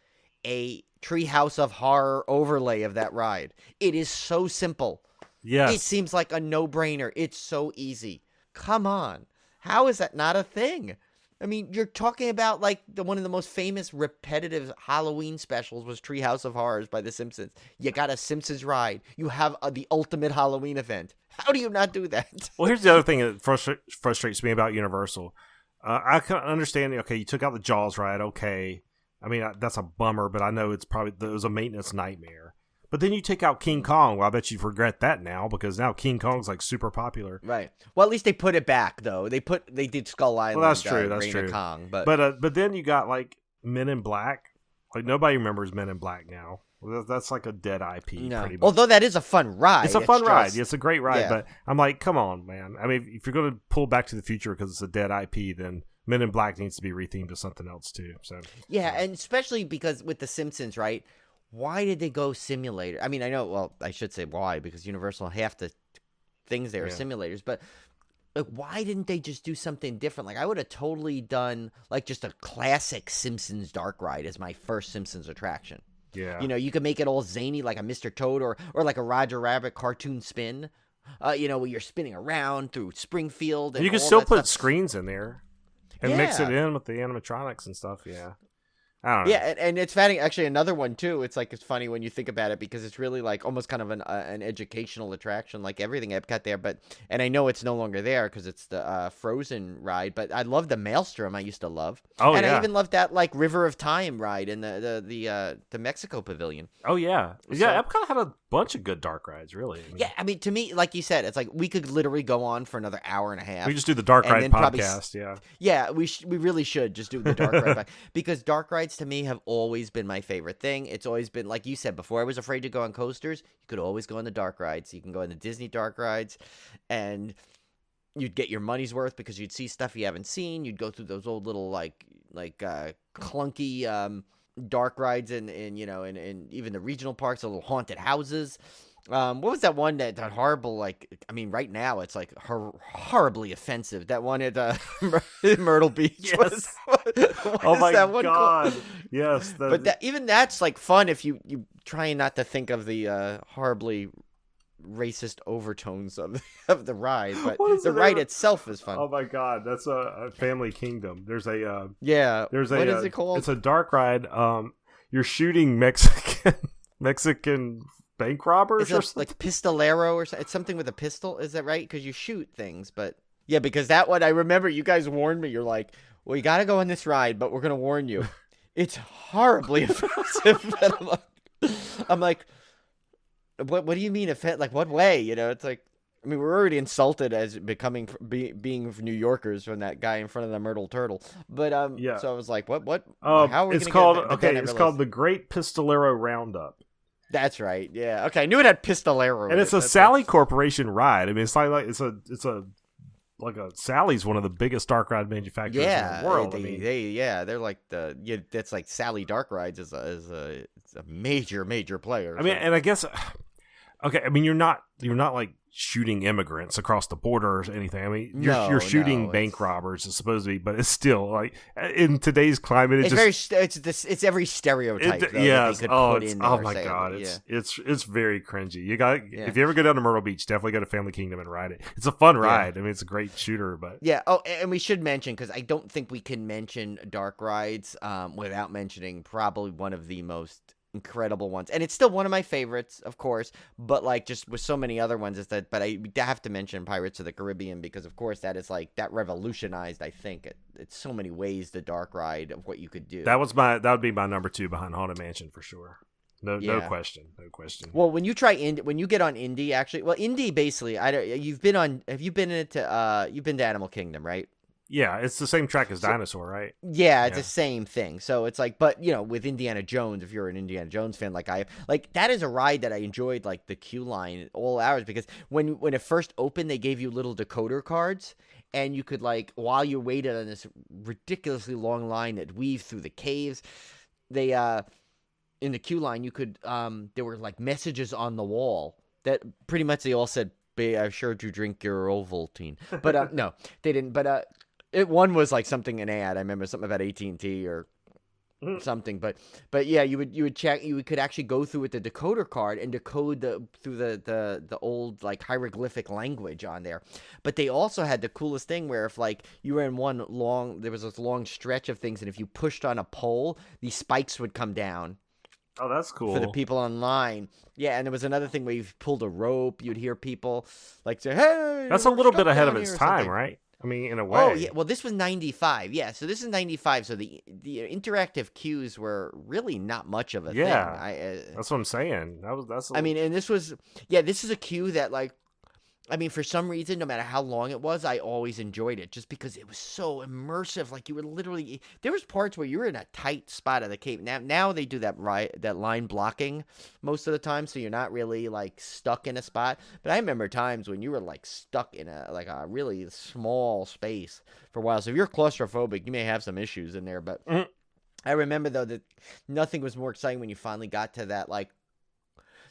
Speaker 3: a Treehouse of Horror overlay of that ride? It is so simple.
Speaker 2: Yes.
Speaker 3: It seems like a no-brainer. It's so easy. Come on. How is that not a thing? I mean, you're talking about, like, one of the most famous repetitive Halloween specials was Treehouse of Horrors by The Simpsons. You got a Simpsons ride. You have the ultimate Halloween event. How do you not do that?
Speaker 2: Well, here's the other thing that frustrates me about Universal. I can understand, okay, you took out the Jaws ride, okay. I mean, that's a bummer, but I know it was a maintenance nightmare. But then you take out King Kong. Well, I bet you regret that now because now King Kong's like super popular.
Speaker 3: Right. Well, at least they put it back though. They did Skull Island.
Speaker 2: Well, that's true. That's
Speaker 3: Reign
Speaker 2: true.
Speaker 3: of Kong,
Speaker 2: but then you got like Men in Black. Like nobody remembers Men in Black now. That's like a dead IP.
Speaker 3: no.
Speaker 2: Pretty much.
Speaker 3: Although that is a fun ride.
Speaker 2: It's a fun ride. It's a great ride.
Speaker 3: Yeah.
Speaker 2: But I'm like, come on, man. I mean, if you're going to pull Back to the Future because it's a dead IP, then Men in Black needs to be rethemed to something else too. So
Speaker 3: Yeah, and especially because with The Simpsons, right? Why did they go simulator? I mean, I know. Well, I should say why because Universal half the things there are simulators, but. Like, why didn't they just do something different? Like, I would have totally done, like, just a classic Simpsons dark ride as my first Simpsons attraction.
Speaker 2: yeah,
Speaker 3: You know, you could make it all zany, like a Mr. Toad or like a Roger Rabbit cartoon spin. Where you're spinning around through Springfield. And
Speaker 2: you can
Speaker 3: all
Speaker 2: still
Speaker 3: that
Speaker 2: put
Speaker 3: stuff.
Speaker 2: screens in there and mix it in with the animatronics and stuff. Yeah, I don't know.
Speaker 3: Yeah, and it's funny. Actually, another one too. It's like it's funny when you think about it because it's really like almost kind of an educational attraction, like everything Epcot there. And I know it's no longer there because it's the Frozen ride. But I love the Maelstrom. I used to love.
Speaker 2: Oh,
Speaker 3: and
Speaker 2: yeah.
Speaker 3: I even loved that like River of Time ride in the Mexico Pavilion.
Speaker 2: Oh yeah, yeah. Epcot had a bunch of good dark rides, really. I mean,
Speaker 3: Yeah, I mean, to me, like you said, it's like we could literally go on for another hour and a half.
Speaker 2: we just do the dark
Speaker 3: and
Speaker 2: ride
Speaker 3: then probably
Speaker 2: podcast. Yeah,
Speaker 3: Yeah, we really should just do the dark ride back because dark rides to me have always been my favorite thing. It's always been like you said before. I was afraid to go on coasters. You could always go on the dark rides. You can go on the Disney dark rides, and you'd get your money's worth because you'd see stuff you haven't seen. You'd go through those old little like clunky dark rides and even the regional parks, the little haunted houses. What was that one that horrible, like, I mean, right now it's like horribly offensive. That one at Myrtle Beach.
Speaker 2: Yes.
Speaker 3: What
Speaker 2: my
Speaker 3: is that one
Speaker 2: god,
Speaker 3: called?
Speaker 2: yes.
Speaker 3: But even that's like fun if you trying not to think of the horribly racist overtones of the ride. But
Speaker 2: What is
Speaker 3: the
Speaker 2: the
Speaker 3: ride
Speaker 2: name?
Speaker 3: itself is fun.
Speaker 2: Oh my god, that's a Family Kingdom. There's a what
Speaker 3: Is it called?
Speaker 2: It's a dark ride. You're shooting Mexican bank robbers or
Speaker 3: Is it
Speaker 2: something.
Speaker 3: like Pistolero or something? It's something with a pistol. Is that right? Because you shoot things, but yeah, because that one I remember you guys warned me. You're like, well, you got to go on this ride, but we're gonna warn you, it's horribly offensive. And I'm like, what do you mean offensive? Like what way? You know, it's like. I mean, we're already insulted as being New Yorkers from that guy in front of the Myrtle Turtle, but
Speaker 2: Yeah.
Speaker 3: So I was like, what?
Speaker 2: Oh,
Speaker 3: How are we
Speaker 2: it's
Speaker 3: gonna
Speaker 2: called
Speaker 3: get it? But then I
Speaker 2: It's
Speaker 3: realized-
Speaker 2: called the Great Pistolero Roundup,
Speaker 3: That's right. Yeah. Okay. I knew it had Pistolero.
Speaker 2: and it's a
Speaker 3: That's
Speaker 2: Sally
Speaker 3: right.
Speaker 2: Corporation ride. I mean, it's like it's a Sally's one of the biggest dark ride manufacturers in the world.
Speaker 3: They're like that's like Sally Dark Rides is a major player.
Speaker 2: I mean, and I guess okay. I mean, you're not like shooting immigrants across the border or anything. I mean, you're shooting bank robbers. It's supposed to be, but it's still like in today's climate,
Speaker 3: it's every stereotype. That they could put in there,
Speaker 2: oh my god, it's very cringy. You got if you ever go down to Myrtle Beach, definitely go to Family Kingdom and ride it. It's a fun ride. I mean, it's a great shooter, but
Speaker 3: yeah. Oh, and we should mention because I don't think we can mention dark rides without mentioning probably one of the most incredible ones, and it's still one of my favorites, of course, but like just with so many other ones but I have to mention Pirates of the Caribbean because of course that is like that revolutionized, I think, it's so many ways the dark ride of what you could do.
Speaker 2: that would be my number 2 behind Haunted Mansion for sure. No question.
Speaker 3: Well, when you get on Indy, actually, well, Indy basically, you've been to Animal Kingdom, right?
Speaker 2: Yeah, it's the same track as Dinosaur, right?
Speaker 3: Yeah, it's the same thing. So it's like, but with Indiana Jones, if you're an Indiana Jones fan, like that is a ride that I enjoyed, like the queue line all hours, because when it first opened, they gave you little decoder cards, and you could like while you waited on this ridiculously long line that weaved through the caves, they in the queue line you could there were like messages on the wall that pretty much they all said, "Be sure to drink your Ovaltine," but no, they didn't. But one was like something an ad. I remember something about AT&T or something. But yeah, you would check. You could actually go through with the decoder card and decode through the old like hieroglyphic language on there. But they also had the coolest thing where if like you were in there was this long stretch of things, and if you pushed on a pole, these spikes would come down.
Speaker 2: Oh, that's cool.
Speaker 3: For the people online. Yeah, and there was another thing where you pulled a rope, you'd hear people like say, "Hey!"
Speaker 2: That's a little bit ahead of its time, right? I mean, in a way.
Speaker 3: Oh yeah, well this was 95. Yeah, so this is 95. So the interactive cues were really not much of a thing.
Speaker 2: That's what I'm saying.
Speaker 3: I mean, and this is a cue that like, I mean, for some reason, no matter how long it was, I always enjoyed it just because it was so immersive. Like you were literally, there was parts where you were in a tight spot of the cave. Now they do that line blocking most of the time, so you're not really like stuck in a spot. But I remember times when you were like stuck in a really small space for a while. So if you're claustrophobic, you may have some issues in there. But I remember though that nothing was more exciting when you finally got to that like.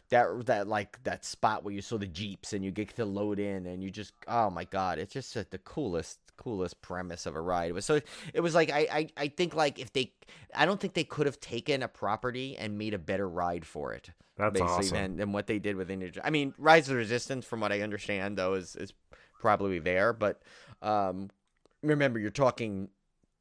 Speaker 3: That spot where you saw the Jeeps and you get to load in and you just, oh my God, it's just the coolest premise of a ride. It was like, I think like I don't think they could have taken a property and made a better ride for it.
Speaker 2: That's awesome.
Speaker 3: Than what they did with Indiana Jones. I mean, Rise of the Resistance, from what I understand though, is probably there, but remember you're talking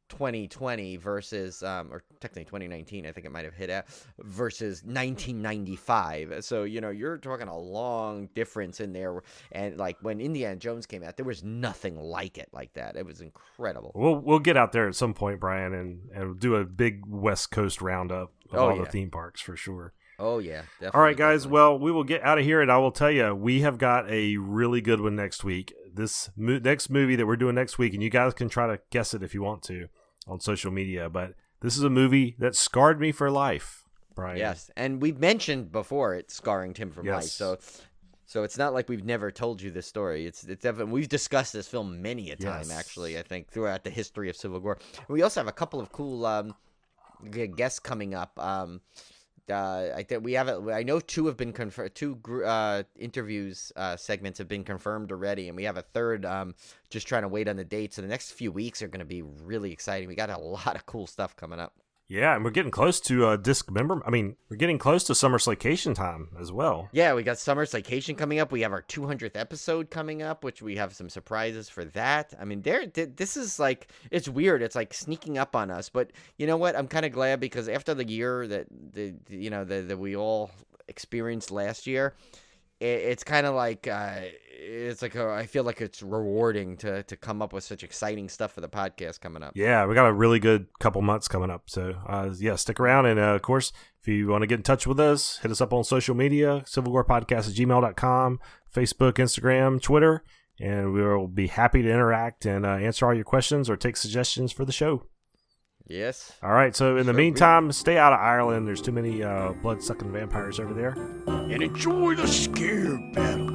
Speaker 3: 2020 versus or technically 2019, I think it might have hit out, versus 1995. So you're talking a long difference in there. And like when Indiana Jones came out, there was nothing like it like that. It was incredible.
Speaker 2: We'll get out there at some point, Brian, and do a big West Coast roundup of all the theme parks for sure.
Speaker 3: Oh yeah, definitely.
Speaker 2: All right, guys. Definitely. Well, we will get out of here, and I will tell you, we have got a really good one next week. This next movie that we're doing next week, and you guys can try to guess it if you want to on social media, but this is a movie that scarred me for life, Brian.
Speaker 3: Yes, and we've mentioned before it's scarring Tim for life, so it's not like we've never told you this story. It's definitely, we've discussed this film many a time, actually, I think, throughout the history of Civil Gore. We also have a couple of cool guests coming up. I think we have I know two have been confirmed. Two interviews segments have been confirmed already, and we have a third. Just trying to wait on the date. So the next few weeks are going to be really exciting. We got a lot of cool stuff coming up.
Speaker 2: Yeah, and we're getting close to we're getting close to Summer Slaycation time as well.
Speaker 3: Yeah, we got Summer Slaycation coming up. We have our 200th episode coming up, which we have some surprises for that. I mean, this is like, it's weird. It's like sneaking up on us. But you know what? I'm kind of glad because after the year that we all experienced last year, it's kind of like I feel like it's rewarding to come up with such exciting stuff for the podcast coming up.
Speaker 2: Yeah, we got a really good couple months coming up. So stick around. And of course, if you want to get in touch with us, hit us up on social media, civilgorepodcast@gmail.com, Facebook, Instagram, Twitter, and we will be happy to interact and answer all your questions or take suggestions for the show.
Speaker 3: Yes.
Speaker 2: All right. So in the meantime, stay out of Ireland. There's too many blood-sucking vampires over there.
Speaker 4: And enjoy the scare battle.